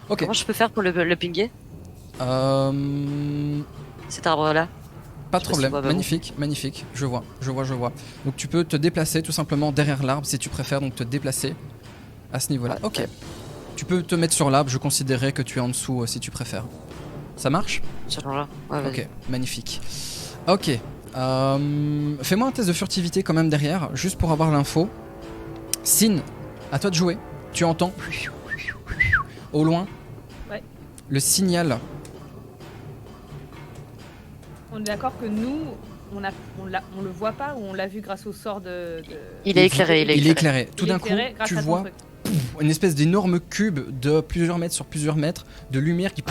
Ok. Comment je peux faire pour le pinguer, Euh, cet arbre-là? Pas de Je sais pas si problème. on voit vraiment. Magnifique. Je vois. Donc tu peux te déplacer tout simplement derrière l'arbre si tu préfères donc te déplacer à ce niveau-là. Ouais. Ok. Tu peux te mettre sur l'arbre. Je considérais que tu es en dessous si tu préfères. Ça marche? Selon-là. Ouais, vas-y. Ok. Magnifique. Ok. Fais-moi un test de furtivité quand même derrière, juste pour avoir l'info. Sin, à toi de jouer. Tu entends au loin Ouais. le signal. On est d'accord que nous, on le voit pas ou on l'a vu grâce au sort de... Il est éclairé, il est Il est éclairé. éclairé. Tout Il est d'un coup, éclairé grâce tu à ton vois truc. une espèce d'énorme cube de plusieurs mètres sur plusieurs mètres de lumière qui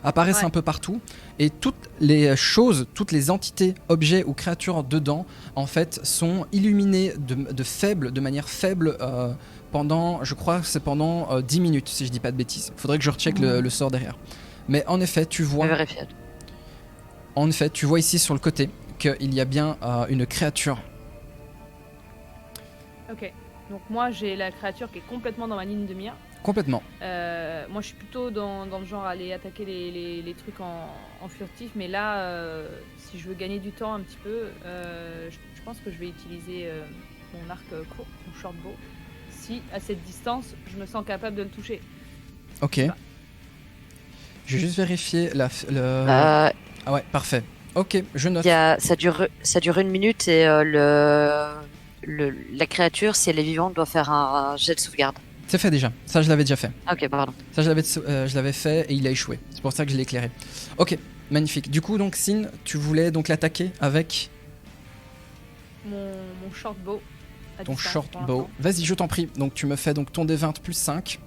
apparaissent Ouais. un peu partout. Et toutes les choses, toutes les entités, objets ou créatures dedans, en fait, sont illuminées de manière faible pendant, je crois que c'est pendant 10 minutes, si je dis pas de bêtises. Faudrait que je recheck le sort derrière. Mais en effet, tu Je vois... vais vérifier. En effet, tu vois ici sur le côté qu'il y a bien une créature. Ok. Donc moi, j'ai la créature qui est complètement dans ma ligne de mire. Complètement. Moi, je suis plutôt dans le genre à aller attaquer les trucs en furtif, mais là, si je veux gagner du temps un petit peu, je pense que je vais utiliser mon arc court, mon short bow, si à cette distance, je me sens capable de le toucher. Ok. Ça. Je vais juste vérifier Euh, Ah ouais, parfait. Ok, je note. ça dure 1 minute et la créature, si elle est vivante, doit faire un jet de sauvegarde. C'est fait déjà. Ça, je l'avais déjà fait. Ah, ok, pardon. Ça, je l'avais fait et il a échoué. C'est pour ça que je l'ai éclairé. Ok, magnifique. Du coup, donc, Sin, tu voulais donc l'attaquer avec Mon short bow. à ton distance, short pour bow. l'instant. Vas-y, je t'en prie. Donc, tu me fais donc ton D20 plus 5.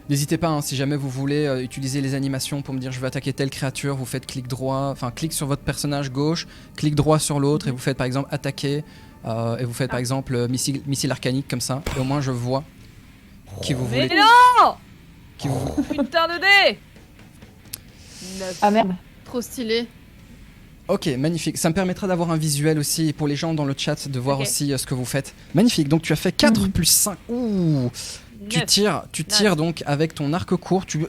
N'hésitez pas, hein, si jamais vous voulez utiliser les animations pour me dire je veux attaquer telle créature, vous faites clic droit, enfin clic sur votre personnage gauche, clic droit sur l'autre et vous faites par exemple attaquer et vous faites par exemple missile arcanique comme ça. Et au moins je vois qui vous Mais voulez. non Qui vous... Putain de dé 9. Ah merde. Trop stylé. Ok, magnifique. Ça me permettra d'avoir un visuel aussi pour les gens dans le chat de voir Ok. aussi ce que vous faites. Magnifique. Donc tu as fait 4 plus 5. Ouh. Tu 9. tires donc avec ton arc court, tu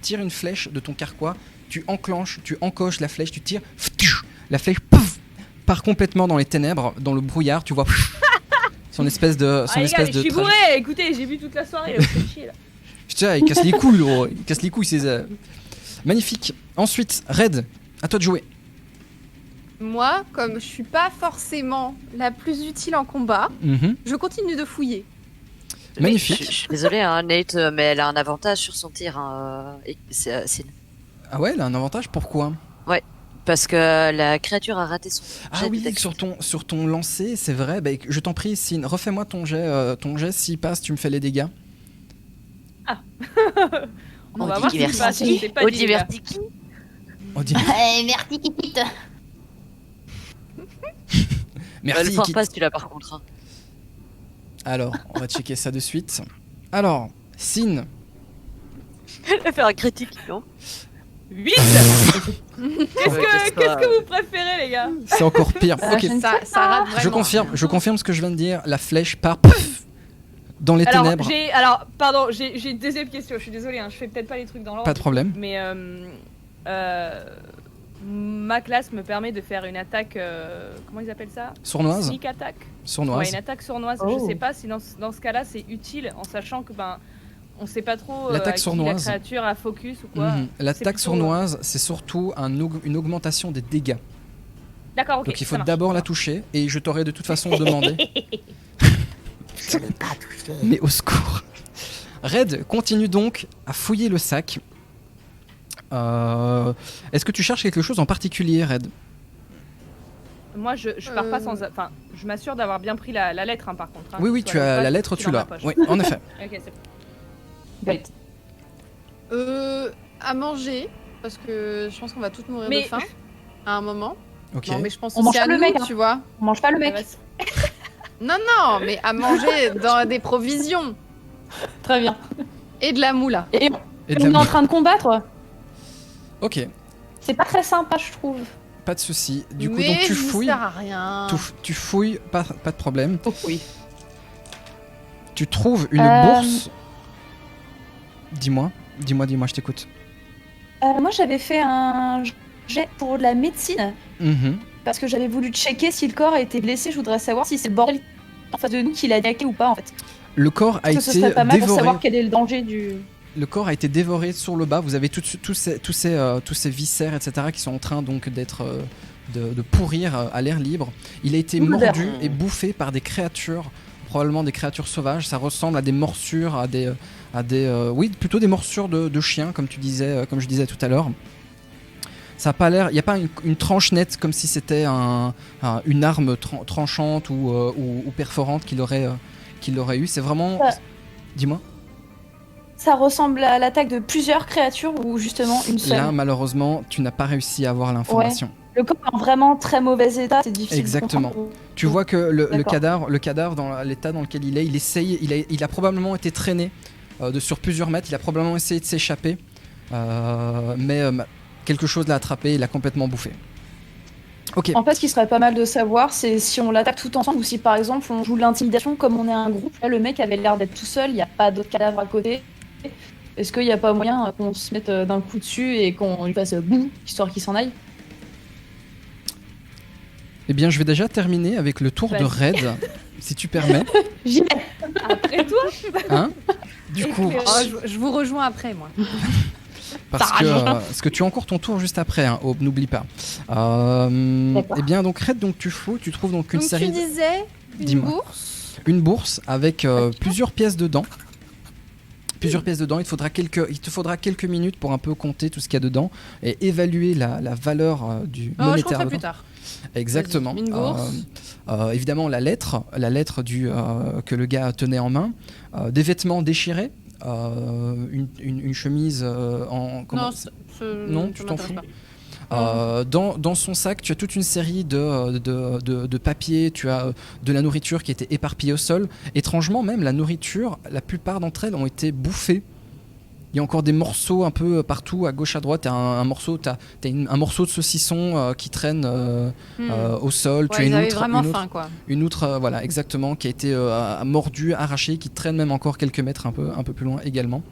tires une flèche de ton carquois, tu encoches la flèche, tu tires, la flèche pouf, part complètement dans les ténèbres, dans le brouillard, tu vois son espèce de Ah les gars, je suis trajet- bourré, écoutez, j'ai bu toute la soirée, là, vous faites chier là. Putain, il casse les couilles, gros. Il casse les couilles, ces... Magnifique. Ensuite, Red, à toi de jouer. Moi, comme je suis pas forcément la plus utile en combat, Mhm. je continue de fouiller. Magnifique. Je suis désolée, hein, Nate, mais elle a un avantage sur son tir. C'est Sin. Ah ouais, elle a un avantage, pourquoi? Parce que la créature a raté son Ah jet oui, de dextérité. sur ton lancer, c'est vrai. Bah, je t'en prie, Sin, refais-moi ton jet, s'il passe, tu me fais les dégâts. On va Oh, voir si diverti. c'est pas, si c'est pas Au dit, les gars. diverti. Oh, dis... Merci, Kikit. Merci, Le fort Kit. passe, tu l'as par contre. Hein. Alors, on va checker ça de suite. Alors, Sin, Elle va faire un critique, non 8 Qu'est-ce Ouais, que vous préférez les gars? c'est encore pire. Ah, Ok, je ne Ça rate vraiment. je confirme ce que je viens de dire. La flèche part pouf, dans les Alors, ténèbres. pardon, j'ai une deuxième question, je suis désolée, hein, je fais peut-être pas les trucs dans l'ordre. Pas de problème. Mais ma classe me permet de faire une attaque, comment ils appellent ça? Sournoise, Sneak attack. Ouais, sournoise. une attaque sournoise. Oh. Je sais pas si dans ce cas-là c'est utile en sachant que on sait pas trop L'attaque à qui la sournoise. créature a focus ou quoi. Mhm. L'attaque plutôt, sournoise, c'est surtout une augmentation des dégâts. D'accord, ok. Donc il faut ça marche. d'abord la toucher et je t'aurais de toute façon demandé. Je n'ai pas touché. Mais au secours. Red continue donc à fouiller le sac. Est-ce que tu cherches quelque chose en particulier, Red? Moi je pars pas sans. Enfin, je m'assure d'avoir bien pris la lettre par contre. hein, Oui, que ce tu soit as pas la lettre, qui tu dans ma l'as. poche. Oui, en effet. Ok, c'est bon. Great. À manger, parce que je pense qu'on va toutes mourir Mais- de faim à un moment. Ok. Non, mais je pense On aussi mange à pas le nous, mec, hein. tu vois. On mange pas le Ça mec. va se- Non, non, mais à manger dans des provisions Très bien. et de la moula. Et Et de on est la- en train de combattre. Ok, C'est pas très sympa, je trouve. pas de souci. Du coup, mais donc tu ça fouilles. sert à rien. Tu fouilles, pas de problème. Oh, oui. Tu trouves une bourse. Dis-moi, je t'écoute. Moi, j'avais fait un jet pour de la médecine Mhm. parce que j'avais voulu checker si le corps a été blessé. Je voudrais savoir si c'est le bordel en face de nous qui l'a attaqué ou pas en fait. Le corps a Parce que ce été serait pas mal pour dévoré. savoir quel est le danger du. Le corps a été dévoré sur le bas. Vous avez tous ces viscères, etc., qui sont en train donc d'être de pourrir à l'air libre. Il a été Odeur. mordu et bouffé par des créatures, probablement des créatures sauvages. Ça ressemble à des morsures, oui, plutôt des morsures de chiens, comme tu disais, comme je disais tout à l'heure. Ça a pas l'air, il n'y a pas une tranche nette comme si c'était une arme tranchante ou perforante qu'il aurait eu. C'est vraiment. Ouais. Dis-moi. Ça ressemble à l'attaque de plusieurs créatures ou justement une seule. Là, malheureusement, tu n'as pas réussi à avoir l'information. Le corps est en vraiment très mauvais état, c'est difficile. de Exactement. comprendre. Tu vois que le D'accord. cadavre dans l'état dans lequel il a probablement été traîné sur plusieurs mètres. Il a probablement essayé de s'échapper, mais quelque chose l'a attrapé et il l'a complètement bouffé. Ok. En fait, ce qui serait pas mal de savoir, c'est si on l'attaque tout ensemble ou si par exemple on joue l'intimidation comme on est un groupe. Là, le mec avait l'air d'être tout seul, il n'y a pas d'autres cadavres à côté. Est-ce qu'il n'y a pas moyen qu'on se mette d'un coup dessus et qu'on lui fasse boum, histoire qu'il s'en aille? Eh bien, je vais déjà terminer avec le tour de Vas-y. raid, si tu permets. J'y vais. Après toi Hein Du coup, Oh, je vous rejoins après, moi. parce que tu as encore ton tour juste après, hein, Aube, n'oublie pas. D'accord. Eh bien, donc raid, donc tu fous, tu trouves donc une Donc série. tu disais une Dis-moi. bourse. une bourse avec plusieurs pièces dedans. Plusieurs pièces dedans, il te faudra quelques minutes pour un peu compter tout ce qu'il y a dedans et évaluer la valeur du Je monétaire compterai dedans. plus tard. Exactement. Vas-y, une bourse. Évidemment, la lettre que le gars tenait en main, des vêtements déchirés, une chemise en... Non, Non, tu t'en fous. Dans son sac, tu as toute une série de papiers, tu as de la nourriture qui était éparpillée au sol. Étrangement, même la nourriture, la plupart d'entre elles ont été bouffées. Il y a encore des morceaux un peu partout, à gauche, à droite. Tu as un morceau de saucisson qui traîne au sol. Tu as Ils avaient vraiment faim, quoi. une outre, voilà, exactement, qui a été mordue, arrachée, qui traîne même encore quelques mètres un peu plus loin également.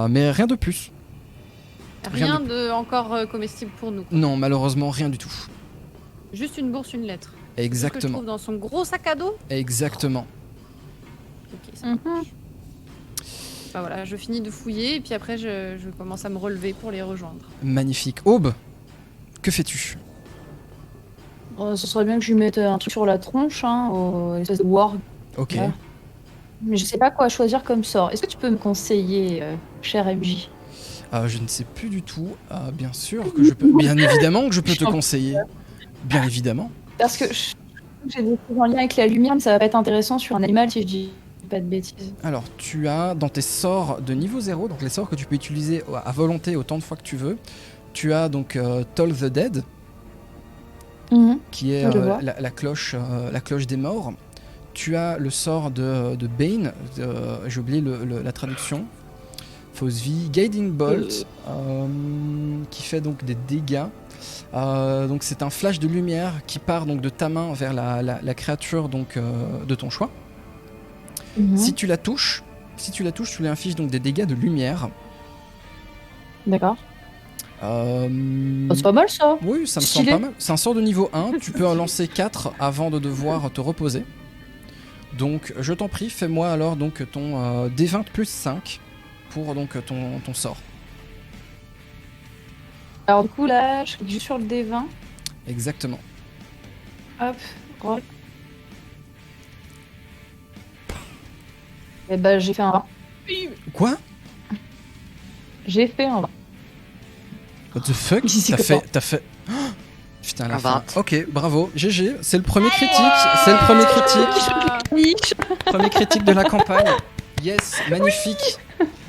Mais rien de plus. Rien de encore comestible pour nous. Non, malheureusement, rien du tout. Juste une bourse, une lettre. Ce que je Exactement. trouve dans son gros sac à dos. Exactement. Ok, ça marche. Bah voilà, je finis de fouiller et puis après je commence à me relever pour les rejoindre. Magnifique. Aube, que fais-tu? Ce serait bien que je lui mette un truc sur la tronche, espèce de warg. Ok. Ouais. Mais je sais pas quoi choisir comme sort. Est-ce que tu peux me conseiller, cher MJ? Je ne sais plus du tout. Bien sûr que je peux. Bien évidemment que je peux te conseiller. Bien évidemment. Parce que j'ai des choses en lien avec la lumière, mais ça va pas être intéressant sur un animal si je dis pas de bêtises. Alors, tu as dans tes sorts de niveau 0, donc les sorts que tu peux utiliser à volonté autant de fois que tu veux, tu as donc Toll the Dead, qui est Je vois. la cloche des morts. Tu as le sort de Bane, j'ai oublié la traduction. Fausse vie. Guiding Bolt, qui fait donc des dégâts. Donc c'est un flash de lumière qui part donc de ta main vers la créature donc de ton choix. Si tu la touches, tu lui infliges donc des dégâts de lumière. D'accord. Euh, C'est pas mal ça. Oui, ça me Stylé. semble pas mal. C'est un sort de niveau 1, tu peux en lancer 4 avant de devoir te reposer. Donc je t'en prie, fais-moi alors donc ton D20 plus 5 pour donc ton sort. Alors du coup là, je clique juste sur le D20. Exactement. Hop. Roll. Et bah j'ai fait un 20. Quoi? J'ai fait un 20. What the fuck? Ici, T'as fait... Oh, putain, la Un fin. 20. Ok, bravo, GG, c'est le premier critique, premier critique de la campagne. Yes, magnifique,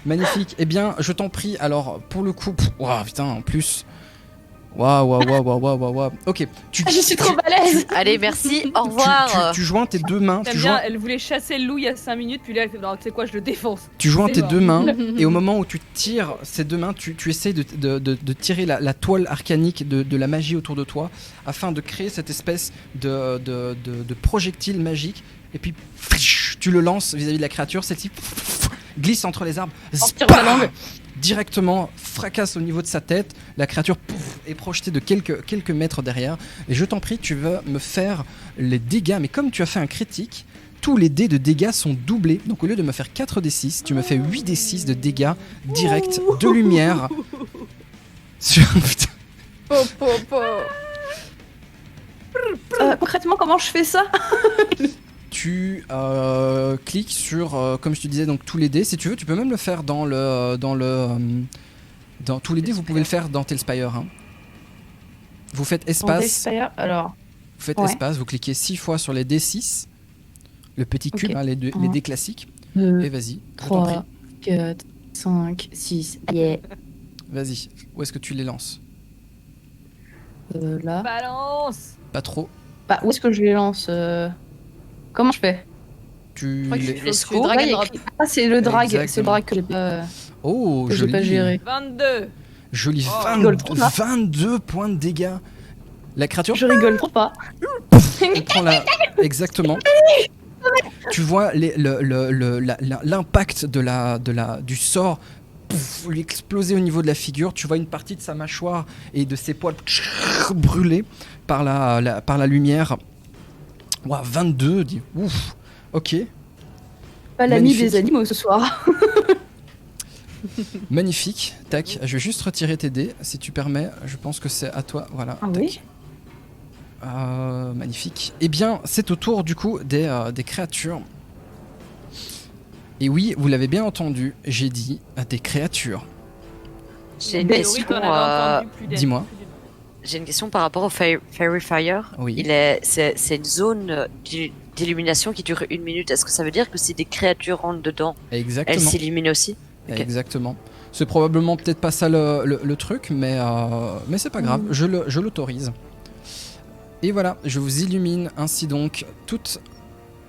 magnifique. Eh bien, je t'en prie, alors, pour le coup, waouh, putain, en plus... Waouh. Ok, Je suis trop balèze. Allez, merci, au revoir. tu joins tes deux mains, T'aimes bien, elle voulait chasser le loup il y a 5 minutes, puis là elle fait non, tu sais quoi, je le défonce. tu joins C'est tes mort. deux mains, et au moment où tu tires ces deux mains, tu essaies de tirer la toile arcanique de la magie autour de toi, afin de créer cette espèce de projectile magique, et puis tu le lances vis-à-vis de la créature, celle-ci glisse entre les arbres, Tire ta langue. directement fracasse au niveau de sa tête, la créature est projetée de quelques mètres derrière, et je t'en prie, tu vas me faire les dégâts, mais comme tu as fait un critique, tous les dés de dégâts sont doublés, donc au lieu de me faire 4d6, tu me fais 8d6 de dégâts directs de lumière sur... Putain. Concrètement, comment je fais ça? Tu cliques sur, comme je te disais, donc tous les dés. Si tu veux, tu peux même le faire dans tous les dés. Vous pouvez le faire dans Telspire. Hein. Vous faites espace. Alors, Vous faites Ouais. espace. Vous cliquez 6 fois sur les D6, le petit cube, Ok. hein, les Un, dés classiques. 2, Et vas-y. Je t'en prie. 3, 4, 5, 6. Yeah. Vas-y. Où est-ce que tu les lances? Là. Balance. Pas trop. Bah, où est-ce que je les lance Comment je fais? Tu crois que les... tu les tu scores. drag Ah, and il y a drop. écrit- Ah, c'est le drag. C'est le Exactement. drag que j'ai pas, Oh, que j'ai pas joli. géré. 22. Joli. Oh, 22 points de dégâts. La créature Je rigole trop pas. on prend la... Exactement. Tu vois l'impact du sort lui exploser au niveau de la figure. Tu vois une partie de sa mâchoire et de ses poils brûlés par la lumière. Ouah, 22, dis ouf. Ok, Pas l'ami Magnifique. des animaux ce soir. magnifique. Tac, je vais juste retirer tes dés si tu permets. Je pense que c'est à toi. Voilà. Ah tac. oui. Magnifique. Eh bien, c'est au tour du coup des créatures. Et oui, vous l'avez bien entendu, j'ai dit des créatures. J'ai une Théorie question. qu'on avait entendu plus d'une- dis-moi. plus d'une- J'ai une question par rapport au Fairy Fire. Oui. C'est une zone d'illumination qui dure 1 minute. Est-ce que ça veut dire que si des créatures rentrent dedans, elles Exactement. s'illuminent aussi? Ok. Exactement. C'est probablement peut-être pas ça le truc, mais c'est pas grave, je l'autorise. Et voilà, je vous illumine ainsi donc toutes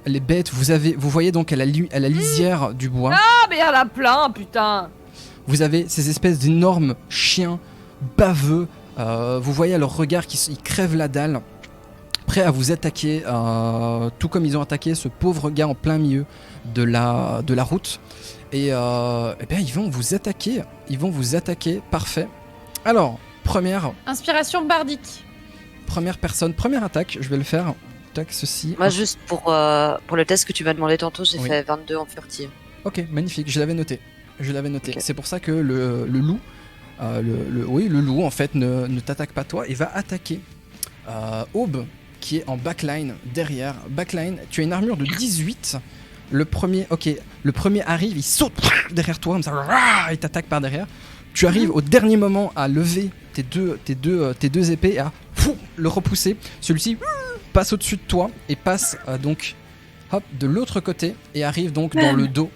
les bêtes. Vous voyez donc à la lisière du bois, Ah, mais il y en a plein, putain. vous avez ces espèces d'énormes chiens baveux. Vous voyez à leur regard qu'ils crèvent la dalle, prêts à vous attaquer, tout comme ils ont attaqué ce pauvre gars en plein milieu de la route. Et bien ils vont vous attaquer, parfait. Alors, première Inspiration bardique. personne, première attaque, je vais le faire. Tac, ceci. Moi, juste pour le test que tu m'as demandé tantôt, j'ai Oui. fait 22 en furtive. Ok, magnifique, je l'avais noté. Ok. C'est pour ça que le loup, le loup en fait ne t'attaque pas toi, il va attaquer Aube qui est en backline derrière. Backline, tu as une armure de 18. Le premier arrive, il saute derrière toi comme ça, il t'attaque par derrière. Tu arrives au dernier moment à lever tes deux épées et à le repousser. Celui-ci passe au-dessus de toi et passe donc hop de l'autre côté et arrive donc dans le dos.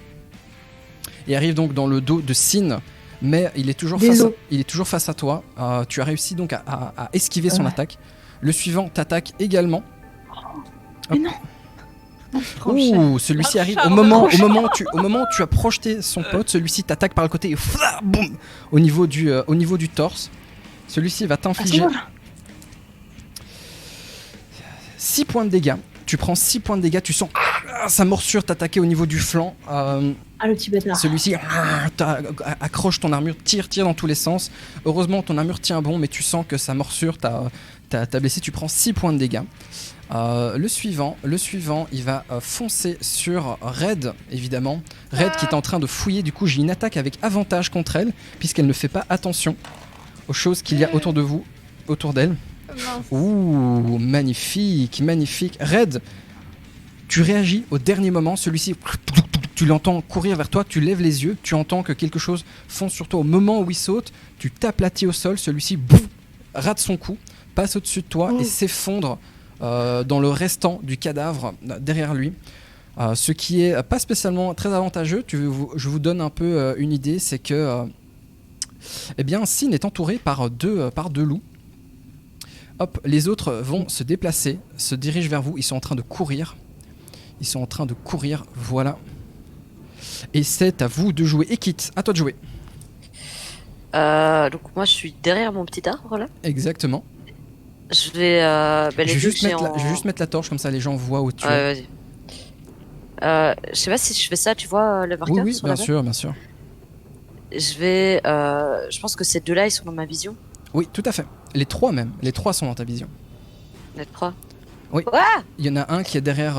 Et arrive donc dans le dos de Sin, mais il est toujours face à toi. Tu as réussi donc à esquiver son attaque. Le suivant t'attaque également. Mais non. Ouh, celui-ci arrive au moment où tu as projeté son pote, celui-ci t'attaque par le côté et boum, au niveau du torse. Celui-ci va t'infliger 6 points de dégâts. Tu prends 6 points de dégâts, tu sens sa morsure t'attaquer au niveau du flanc. Ah, le petit bâtard. Celui-ci accroche ton armure, tire dans tous les sens. Heureusement, ton armure tient bon, mais tu sens que sa morsure t'a blessé. Tu prends 6 points de dégâts. Le suivant, il va foncer sur Red, évidemment. Red qui est en train de fouiller. Du coup, j'ai une attaque avec avantage contre elle, puisqu'elle ne fait pas attention aux choses qu'il y a autour d'elle. Mince. Ouh, magnifique. Red, tu réagis au dernier moment. Celui-ci, tu l'entends courir vers toi, tu lèves les yeux, tu entends que quelque chose fonce sur toi au moment où il saute. Tu t'aplatis au sol, celui-ci rate son coup, passe au-dessus de toi et s'effondre dans le restant du cadavre derrière lui. Ce qui est pas spécialement très avantageux. Je vous donne un peu une idée, c'est que Sin est entouré par deux loups. Hop, les autres vont se déplacer, se dirigent vers vous. Ils sont en train de courir. Voilà. Et c'est à vous de jouer. Ekit, à toi de jouer. Donc moi, je suis derrière mon petit arbre là. Exactement. Je vais. Je vais juste mettre la torche, comme ça les gens voient où tu es. Ouais, vas-y. Je sais pas si je fais ça, tu vois le marqueur Oui, sur la bien sûr. Je vais. Je pense que ces deux-là, ils sont dans ma vision. Oui, tout à fait. Les trois même. Les trois sont dans ta vision. Les trois. Oui. Ah Il y en a un qui est derrière.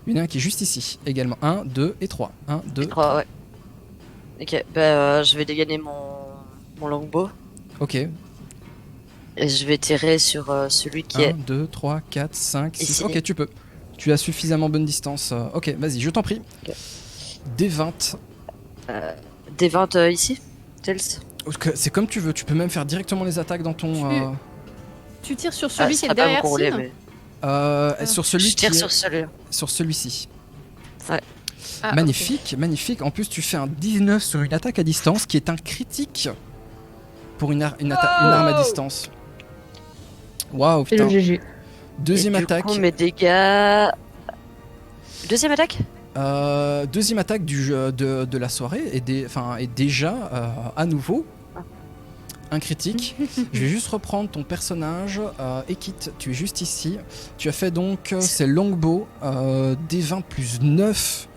Il y en a un qui est juste ici également. 1, 2 et 3. 1, 2, Les trois, ouais. Ok, je vais dégainer mon longbow Ok. et je vais tirer sur celui qui 1, est. 2, 3, 4, 5, 6. Ici. Ok, tu peux. Tu as suffisamment bonne distance. Ok, vas-y, je t'en prie. Ok. D20. Des 20 ici, Tels. C'est comme tu veux. Tu peux même faire directement les attaques dans ton. Tu tires sur celui Ce qui sera est pas derrière beaucoup roulé, Sin. mais. Sur celui Je tire qui est- sur celui-là. sur celui-ci. Ah, Magnifique. En plus, tu fais un 19 sur une attaque à distance qui est un critique pour une arme à distance. Waouh, C'est le putain. GG. Deuxième Et du attaque. coup, mes dégâts. Deuxième attaque. Deuxième attaque de la soirée et déjà à nouveau un critique. Je vais juste reprendre ton personnage. Ekit, tu es juste ici. Tu as fait donc c'est longbow D20 plus 9.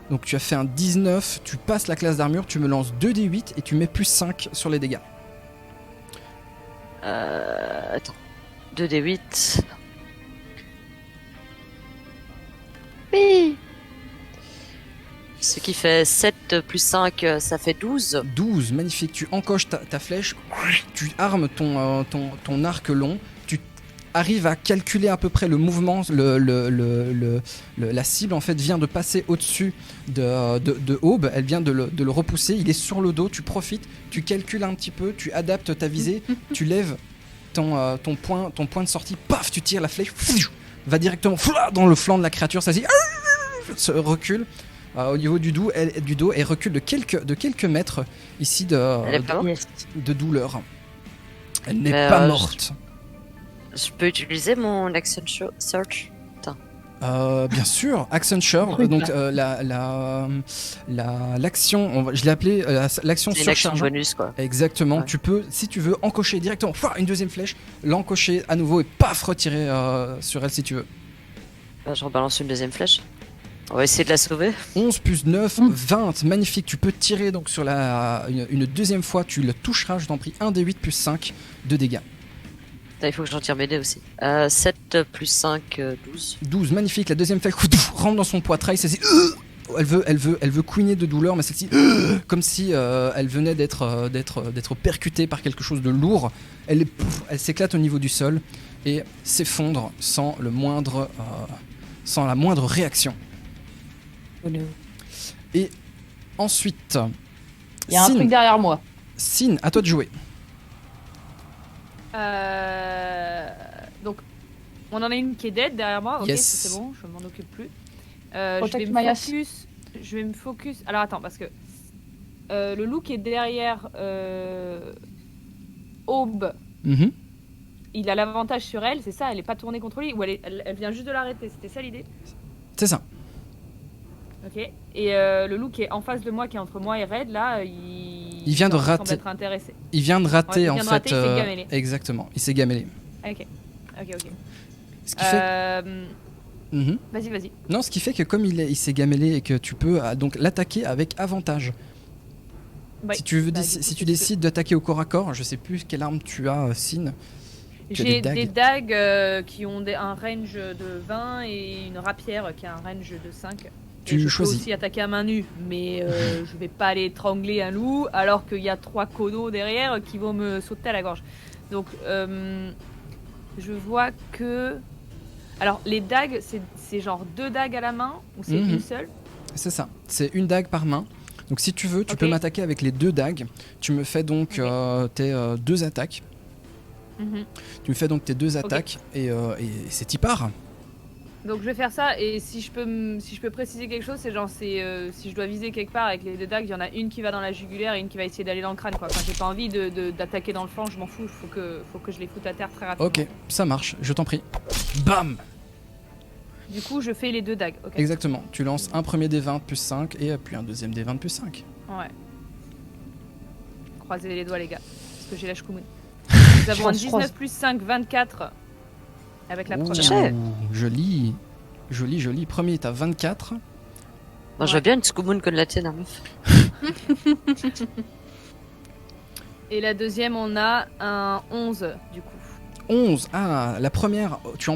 Donc tu as fait un 19. Tu passes la classe d'armure. Tu me lances 2d8 et tu mets plus 5 sur les dégâts. Attends. 2d8. Oui. Ce qui fait 7 plus 5, ça fait 12. 12, magnifique. Tu encoches ta flèche. Tu armes ton arc long. Tu arrives à calculer à peu près le mouvement, la cible en fait vient de passer au-dessus de Aube, elle vient de le repousser, il est sur le dos, tu profites, tu calcules un petit peu, tu adaptes ta visée, tu lèves ton point de sortie, paf, tu tires la flèche, va directement dans le flanc de la créature, ça se recule. Au niveau du dos, elle recule de quelques mètres ici de douleur. Elle n'est pas morte. Je peux utiliser mon action search? Bien sûr, action search. Donc l'action, je l'ai appelée l'action c'est une action surchargeante. bonus quoi. Exactement. Ouais. Tu peux, si tu veux, encocher directement une deuxième flèche, l'encocher à nouveau et paf retirer sur elle si tu veux. Je rebalance une deuxième flèche. On va essayer de la sauver. 11 plus 9, 20, magnifique. Tu peux tirer donc sur une deuxième fois, tu le toucheras, je t'en prie, 1 des 8 plus 5 de dégâts. Il faut que j'en tire mes dés aussi. 7 plus 5, 12. 12, magnifique. La deuxième flèche rentre dans son poitrail, celle-ci, elle veut couiner de douleur, mais celle-ci, comme si elle venait d'être percutée par quelque chose de lourd. Elle s'éclate au niveau du sol et s'effondre sans la moindre réaction. Oh no. Et ensuite, Il y a un Sin, truc derrière moi. Sin, à toi de jouer. Donc, on en a une qui est dead derrière moi. Ok, Yes. c'est bon, je m'en occupe plus. Protect my ass. Je vais me focus. Alors attends, parce que le loup qui est derrière Aube, Mhm. il a l'avantage sur elle, c'est ça? Elle est pas tournée contre lui ou elle vient juste de l'arrêter? C'était ça l'idée? C'est ça. Ok. Et le loup qui est en face de moi, qui est entre moi et Red, là, il vient de semble rater. être intéressé. Il vient de rater Ouais, il en vient de fait. rater, il s'est gamellé. Exactement, il s'est gamellé. Ok. Ce qui fait. Mhm. Vas-y. Non, ce qui fait que comme il s'est gamellé et que tu peux donc l'attaquer avec avantage. Ouais. Si tu veux, Bah, si du coup, tu décides d'attaquer au corps à corps, je sais plus quelle arme tu as, Sin. Tu as J'ai des des dagues qui ont un range de 20 et une rapière qui a un range de 5. Tu et je choisis. peux aussi attaquer à main nue, mais je vais pas aller étrangler un loup alors qu'il y a 3 codos derrière qui vont me sauter à la gorge. Donc je vois que... Alors les dagues, c'est genre 2 dagues à la main ou c'est Mhm. une seule? C'est ça, c'est une dague par main. Donc si tu veux, tu Ok. peux m'attaquer avec les 2 dagues. Tu me fais donc tes 2 attaques. Mhm. Tu me fais donc tes 2 attaques et c'est y part. Donc je vais faire ça et si je peux préciser quelque chose, c'est genre si je dois viser quelque part avec les 2 dagues, il y en a une qui va dans la jugulaire et une qui va essayer d'aller dans le crâne quoi. Enfin j'ai pas envie d'attaquer dans le flanc, je m'en fous, faut que je les foute à terre très rapidement. Ok, ça marche, je t'en prie. Bam! Du coup je fais les 2 dagues, ok. Exactement, tu lances un premier des 20 plus 5 et puis un deuxième des 20 plus 5. Ouais. Croisez les doigts les gars, parce que j'ai la shkumun. Nous avons un 19 plus 5, 24 avec la Ouh, première. joli. Joli. Premier, t'as 24. Moi, je veux bien une Skumun comme la tienne, hein, meuf. Et la deuxième on a un 11 du coup. 11. Ah, la première, tu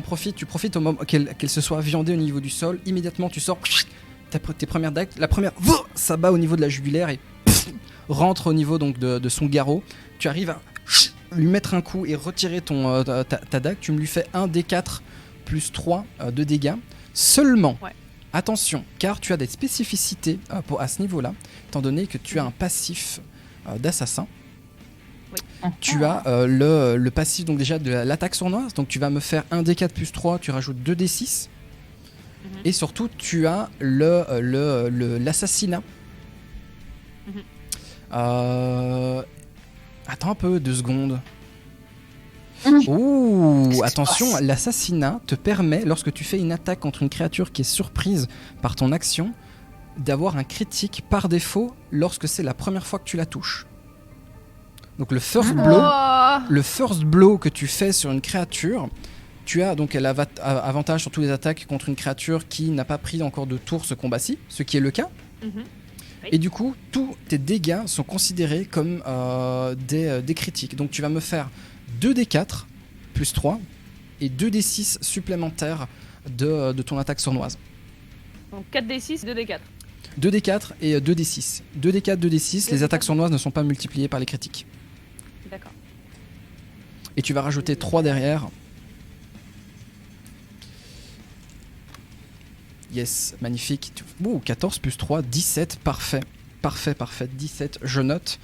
profites au moment qu'elle se soit viandée au niveau du sol. Immédiatement, tu sors tes premières dagues. La première, ça bat au niveau de la jugulaire et rentre au niveau donc de son garrot. Tu arrives à lui mettre un coup et retirer ta dague. Tu me lui fais un D4 plus 3 de dégâts. Seulement, Ouais. attention, car tu as des spécificités à ce niveau-là, étant donné que tu as un passif d'assassin. Tu as le passif donc déjà de l'attaque sournoise, donc tu vas me faire un D4 plus 3, tu rajoutes 2 D6. Et surtout, tu as l'assassinat. Attends un peu, 2 secondes. Ouh, attention, l'assassinat te permet, lorsque tu fais une attaque contre une créature qui est surprise par ton action, d'avoir un critique par défaut lorsque c'est la première fois que tu la touches. Donc le first blow que tu fais sur une créature, tu as donc avantage sur tous les attaques contre une créature qui n'a pas pris encore de tour ce combat-ci, ce qui est le cas. Et du coup, tous tes dégâts sont considérés comme des critiques. Donc tu vas me faire 2d4 plus 3 et 2d6 supplémentaires de ton attaque sournoise. Donc 4d6, 2d4. 2d4 et 2d6. 2d4, 2d6, les attaques sournoises ne sont pas multipliées par les critiques. D'accord. Et tu vas rajouter 3 derrière Yes, magnifique. 14 plus 3, 17, parfait. Parfait, 17, je note.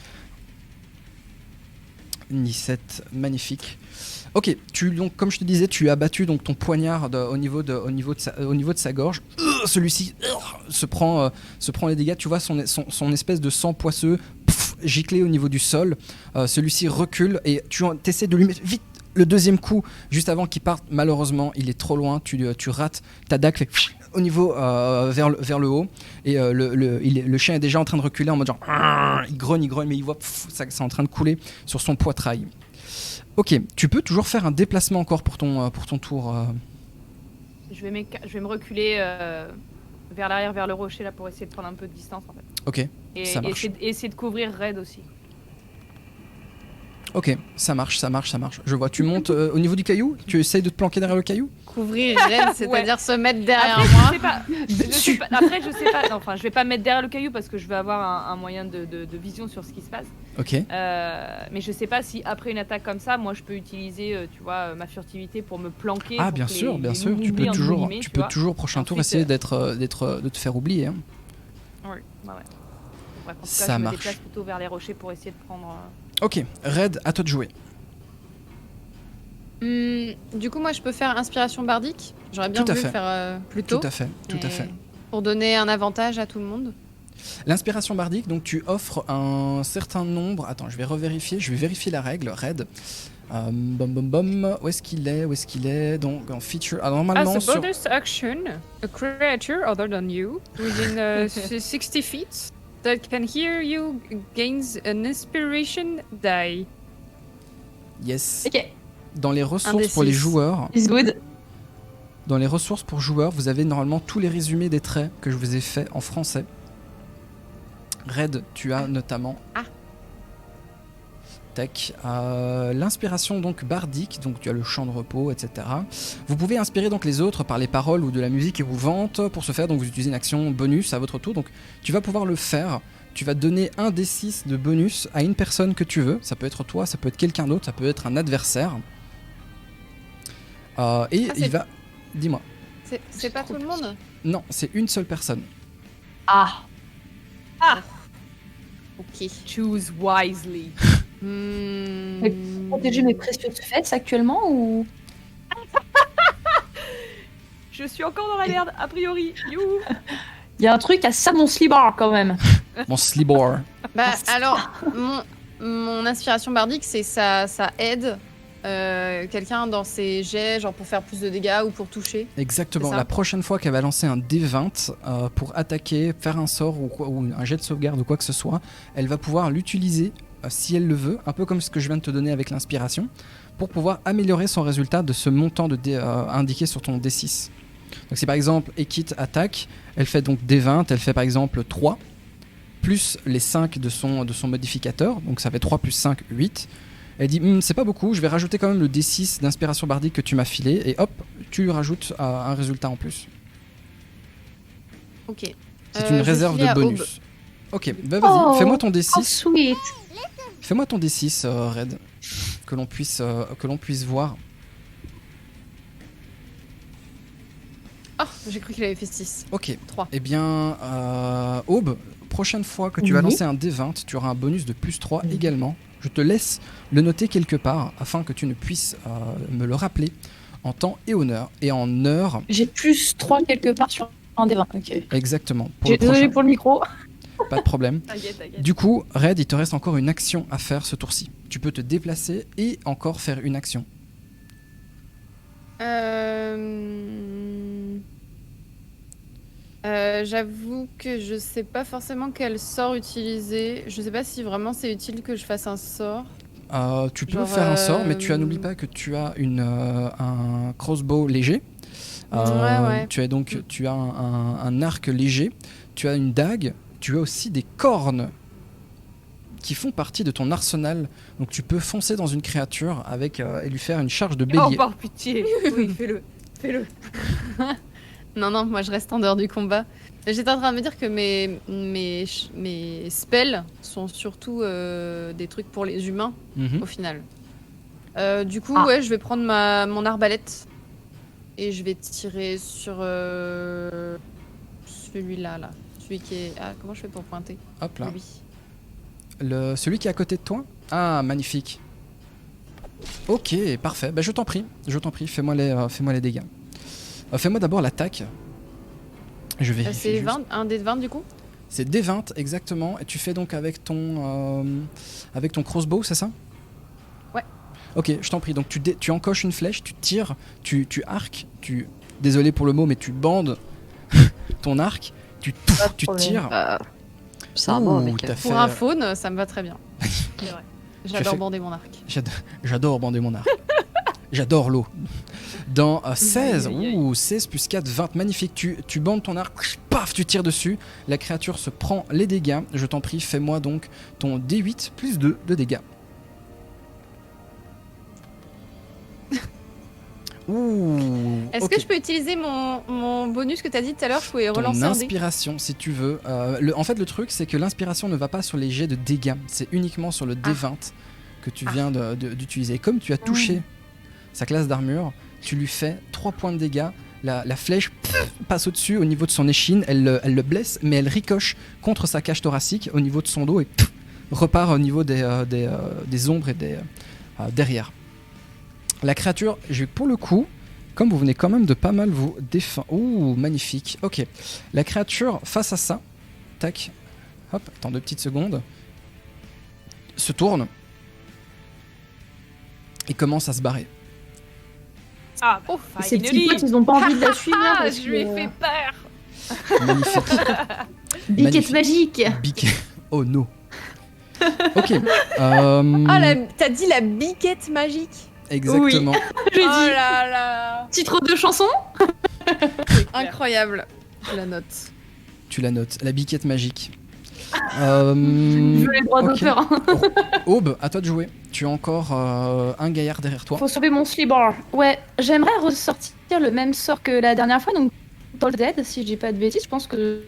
17, magnifique. Ok, donc, comme je te disais, tu as battu donc, ton poignard au niveau de sa gorge. Celui-ci se prend les dégâts. Tu vois son espèce de sang poisseux giclé au niveau du sol. Celui-ci recule et tu essaies de lui mettre vite le deuxième coup juste avant qu'il parte. Malheureusement, il est trop loin. Tu rates. Ta dague fait au niveau vers le haut et le chien est déjà en train de reculer en mode genre il grogne mais il voit ça c'est en train de couler sur son poitrail. Ok, tu peux toujours faire un déplacement encore pour ton tour. Je vais me reculer vers l'arrière, vers le rocher là pour essayer de prendre un peu de distance en fait. Ok, et ça marche. Essayer de couvrir Red aussi. Ok, ça marche. Je vois, tu montes au niveau du caillou. Tu essayes de te planquer derrière le caillou. Couvrir Red, c'est-à-dire se mettre derrière Après, moi. je sais pas. Après, je sais pas. Non, enfin, je vais pas me mettre derrière le caillou parce que je vais avoir un moyen de vision sur ce qui se passe. Ok. Mais je sais pas si après une attaque comme ça, moi, je peux utiliser, tu vois, ma furtivité pour me planquer. Ah, bien sûr. Tu peux toujours prochain tour essayer de te faire oublier. Hein. Ouais. Bref, en tout cas, Ça je me marche. déplace plutôt vers les rochers pour essayer de prendre. Ok, Red, à toi de jouer. Du coup, moi, je peux faire inspiration bardique. J'aurais bien Tout à voulu fait. le faire plus tôt. Tout à fait. Pour donner un avantage à tout le monde. L'inspiration bardique, donc tu offres un certain nombre. Attends, je vais vérifier la règle. Red. Où est-ce qu'il est Donc en feature. Alors normalement As a bonus action, a creature other than you within 60 feet that can hear you gains an inspiration die. Yes. Ok, Dans les Un ressources des pour les six. joueurs, it's good. dans les ressources pour joueurs, vous avez normalement tous les résumés des traits que je vous ai fait en français. Red, tu as notamment. Tac. L'inspiration donc bardique, donc tu as le chant de repos, etc. Vous pouvez inspirer donc les autres par les paroles ou de la musique émouvante. Pour ce faire, donc vous utilisez une action bonus à votre tour. Donc tu vas pouvoir le faire. Tu vas donner un D6 de bonus à une personne que tu veux. Ça peut être toi, ça peut être quelqu'un d'autre, ça peut être un adversaire. Il va. Dis-moi. C'est pas tout le monde. Non, c'est une seule personne. Ah, Ok. Choose wisely. protéger mes précieuses fêtes actuellement ou... Je suis encore dans la merde, a priori. Youhou. Il y a un truc à ça, mon slibard quand même. Mon slibor. Bah alors, mon inspiration bardique, c'est ça aide quelqu'un dans ses jets, genre pour faire plus de dégâts ou pour toucher. Exactement. C'est ça. La prochaine fois qu'elle va lancer un D20 pour attaquer, faire un sort ou un jet de sauvegarde ou quoi que ce soit, elle va pouvoir l'utiliser si elle le veut, un peu comme ce que je viens de te donner avec l'inspiration, pour pouvoir améliorer son résultat de ce montant indiqué sur ton D6. Donc si par exemple Ekit attaque, elle fait donc D20, elle fait par exemple 3, plus les 5 de son modificateur, donc ça fait 3 plus 5, 8. Elle dit c'est pas beaucoup, je vais rajouter quand même le D6 d'inspiration bardique que tu m'as filé, et hop, tu lui rajoutes un résultat en plus. Ok. C'est une je réserve file de à bonus. Aube. Ok, bah vas-y, fais-moi ton Oh, D6. sweet. Fais-moi ton D6, Red, que l'on puisse voir. Oh, j'ai cru qu'il avait fait 6. Ok. 3. Eh bien, Aube, prochaine fois que tu vas lancer un D20, tu auras un bonus de plus 3 également. Je te laisse le noter quelque part afin que tu ne puisses me le rappeler en temps et honneur. Et en heure. J'ai plus 3 quelque part sur un des 20. Ok. Exactement. Désolé prochain. pour le micro. Pas de problème. T'inquiète. Du coup, Red, il te reste encore une action à faire ce tour-ci. Tu peux te déplacer et encore faire une action. J'avoue que je sais pas forcément quel sort utiliser. Je sais pas si vraiment c'est utile que je fasse un sort. Tu peux Genre, faire un sort, mais n'oublie pas que tu as un crossbow léger. Ouais. Tu as un arc léger, tu as une dague, tu as aussi des cornes qui font partie de ton arsenal. Donc tu peux foncer dans une créature et lui faire une charge de bélier. Oh, par pitié. Oui, fais-le. Non, moi je reste en dehors du combat. J'étais en train de me dire que mes spells sont surtout des trucs pour les humains, Mhm. au final. Du coup, ouais, je vais prendre mon arbalète et je vais tirer sur celui-là, là. Celui qui est... Ah, comment je fais pour pointer? Hop là. Lui. Celui qui est à côté de toi? Ah, magnifique. Ok, parfait. Bah, je t'en prie, fais-moi les dégâts. Fais-moi d'abord l'attaque. Je vais. C'est 20, un dé de 20 du coup? C'est D20 exactement. Et tu fais donc avec ton crossbow, c'est ça? Ouais. Ok, je t'en prie. Donc tu encoches une flèche, tu tires, tu arques, désolé pour le mot, mais tu bandes ton arc, tu tires. C'est un mot, mec. T'as fait- Pour un faune, ça me va très bien. C'est vrai. J'adore fait- bander mon arc. J'adore bander mon arc. J'adore l'eau. Dans 16, Aïe, aïe, aïe. 16 plus 4, 20, magnifique. Tu bandes ton arc, paf, tu tires dessus. La créature se prend les dégâts. Je t'en prie, fais-moi donc ton D8 plus 2 de dégâts. Ouh. Est-ce ok. que je peux utiliser mon bonus que t'as dit tout à l'heure? Je pouvais Ton relancer un dé. inspiration, si tu veux. En fait, le truc, c'est que l'inspiration ne va pas sur les jets de dégâts. C'est uniquement sur le D20 que tu viens d'utiliser. Et comme tu as touché sa classe d'armure, tu lui fais 3 points de dégâts. La flèche passe au-dessus, au niveau de son échine. Elle le blesse, mais elle ricoche contre sa cage thoracique, au niveau de son dos, et repart au niveau des ombres et derrière. La créature, pour le coup, comme vous venez quand même de pas mal vous défendre. Ouh, magnifique. Ok. La créature, face à ça, tac, hop, attends 2 petites secondes, se tourne et commence à se barrer. Ah, Oh, Ces petits finally. potes, ils ont pas envie de la suivre. Ah, parce je lui ai que- fait peur. Magnifique. Biquette magique. Biquet. Oh no. Ok. Ah, t'as dit la biquette magique? Exactement. J'ai Oh dit là là. titre de chanson. Incroyable. Je la note. Tu la notes. La biquette magique. Je veux les droits ok. d'auteur. hein. Aube, à toi de jouer. Tu as encore un gaillard derrière toi. Faut sauver mon slibard. Ouais, j'aimerais ressortir le même sort que la dernière fois, donc Toll Dead, si je dis pas de bêtises, je pense que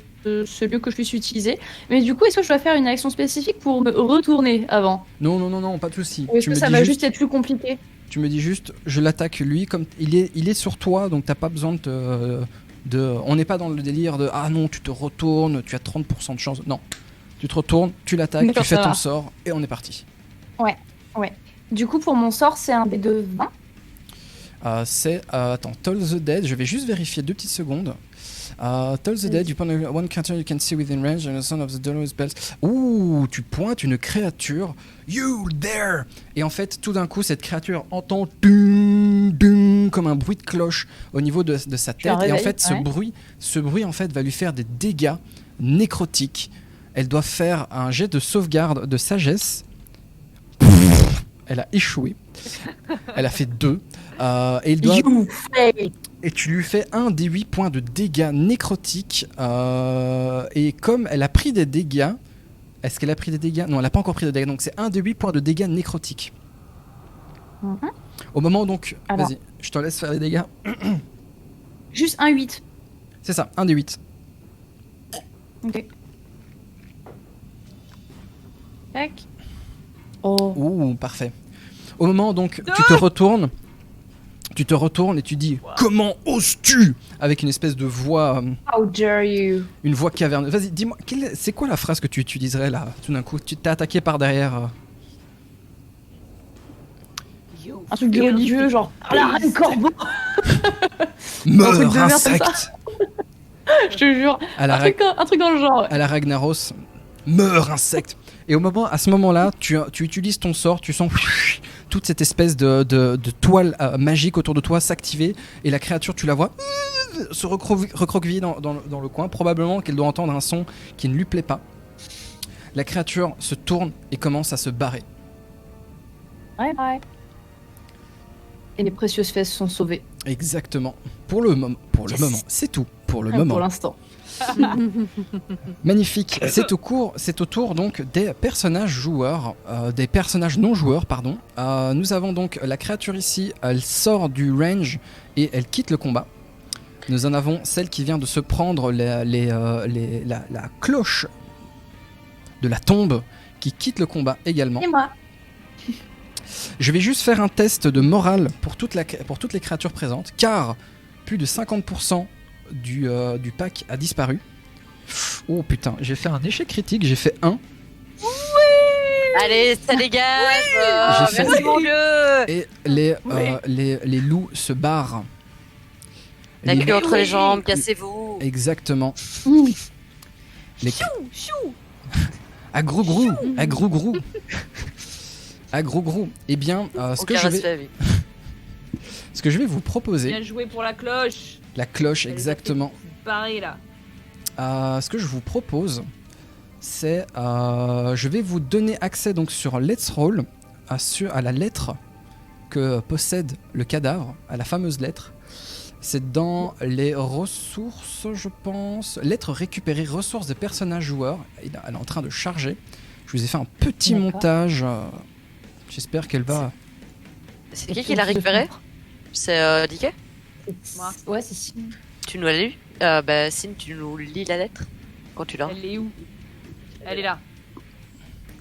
c'est mieux que je puisse utiliser. Mais du coup, est-ce que je dois faire une action spécifique pour me retourner avant? Non, pas de souci. Ou est-ce Tu que me ça dis va juste- juste être plus compliqué? Tu me dis juste, je l'attaque lui, comme il est sur toi, donc t'as pas besoin on n'est pas dans le délire de ah non, tu te retournes, tu as 30% de chance. Non, tu te retournes, tu l'attaques, D'accord, tu fais ça ton va. sort et on est parti. Du coup, pour mon sort, c'est un dé de 20. C'est attends, Toll the Dead. Je vais juste vérifier 2 petites secondes. Toll the Dead, you point one creature you can see within range and the sound of the dollar spells. Ouh, tu pointes une créature. You there! Et en fait, tout d'un coup, cette créature entend ding, ding, comme un bruit de cloche au niveau de sa tête. un Et en réveil, fait, ouais. ce bruit en fait va lui faire des dégâts nécrotiques. Elle doit faire un jet de sauvegarde de sagesse. Elle a échoué. Elle a fait 2. Et il doit. You fail. Et tu lui fais un des 8 points de dégâts nécrotiques. Et comme elle a pris des dégâts. Est-ce qu'elle a pris des dégâts? Non, elle n'a pas encore pris de dégâts. Donc c'est un des 8 points de dégâts nécrotiques. Mhm. Au moment donc. Alors. Vas-y, je te laisse faire les dégâts. Juste un 8. C'est ça, un des 8. Ok. Tac. Oh. Ouh, parfait. Au moment donc, tu te retournes et tu dis comment oses-tu avec une espèce de voix, How dare you? une voix caverneuse. Vas-y, dis-moi, c'est quoi la phrase que tu utiliserais là, tout d'un coup? Tu t'es attaqué par derrière. Un truc de religieux, genre la reine corbeau. Meurs, truc de merde comme insecte! Je te jure. À la, Un truc dans le genre. à la Ragnaros, meurs, insecte! Et à ce moment-là, tu utilises ton sort, tu sens toute cette espèce de toile magique autour de toi s'activer, et la créature, tu la vois se recroqueviller dans le coin, probablement qu'elle doit entendre un son qui ne lui plaît pas. La créature se tourne et commence à se barrer. Ouais. Et les précieuses fesses sont sauvées. Exactement. Pour le moment, c'est tout. Pour le moment. Pour l'instant. Magnifique. C'est au tour donc des personnages joueurs, des personnages non joueurs, pardon. Nous avons donc la créature ici. Elle sort du range et elle quitte le combat. Nous en avons celle qui vient de se prendre la cloche de la tombe, qui quitte le combat également. Et moi. Je vais juste faire un test de morale pour toutes les créatures présentes, car plus de 50% du pack a disparu. Oh putain, j'ai fait un échec critique, j'ai fait 1. Allez, ça dégage. J'ai fait- Merci mon dieu. Et les loups se barrent. La Les- queue entre les jambes, cassez-vous. Exactement. Mmh. Les... Chou. À grou-grou. À grou-grou. À grou-grou. Eh bien, ce que je vais vous proposer, Bien joué pour la cloche. la cloche, exactement. Pareil là. Ce que je vous propose, c'est je vais vous donner accès donc sur Let's Roll à la lettre que possède le cadavre, à la fameuse lettre. C'est dans les ressources, je pense. Lettre récupérée, ressources des personnages joueurs. Elle est en train de charger. Je vous ai fait un petit D'accord. montage. J'espère qu'elle va. C'est qui l'a récupéré? C'est DK? Moi. Ouais, c'est si. Tu nous l'as lu? Sin, tu nous lis la lettre quand tu l'as. Elle est où? Elle est là.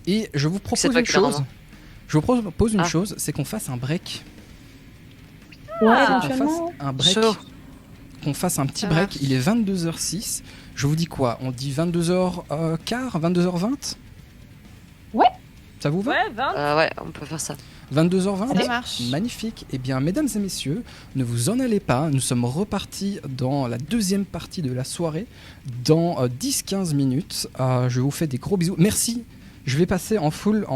Et je vous propose C'est toi une qui l'as chose. vraiment. Je vous propose une Ah. chose, c'est qu'on fasse un break. Ouais, Ah, Qu'on fasse éventuellement. un break. Chaud. Qu'on fasse un petit Ça break. marche. Il est 22h06. Je vous dis quoi? On dit 22h15, 22h20? Ouais. Ça vous va? Ouais, 20. Ouais, on peut faire ça. 22h20? Ça marche. Magnifique. Eh bien, mesdames et messieurs, ne vous en allez pas. Nous sommes repartis dans la deuxième partie de la soirée dans 10-15 minutes. Je vous fais des gros bisous. Merci. Je vais passer en full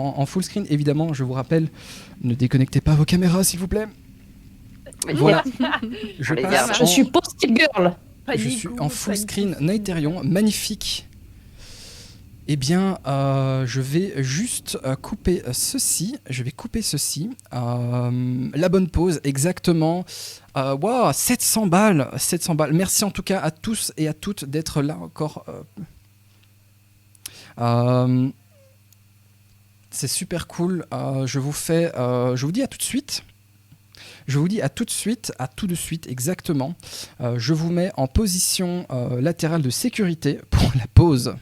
screen. Évidemment, je vous rappelle, ne déconnectez pas vos caméras, s'il vous plaît. Oui. Voilà. Je Allez, passe Je suis post-it girl. je suis en full screen Nighterion, magnifique. Eh bien, je vais juste couper ceci. Je vais couper ceci. La bonne pause, exactement. Wow, 700 balles, 700 balles. Merci en tout cas à tous et à toutes d'être là encore. C'est super cool. Je vous dis à tout de suite. Je vous dis à tout de suite, à tout de suite, exactement. Je vous mets en position latérale de sécurité pour la pause.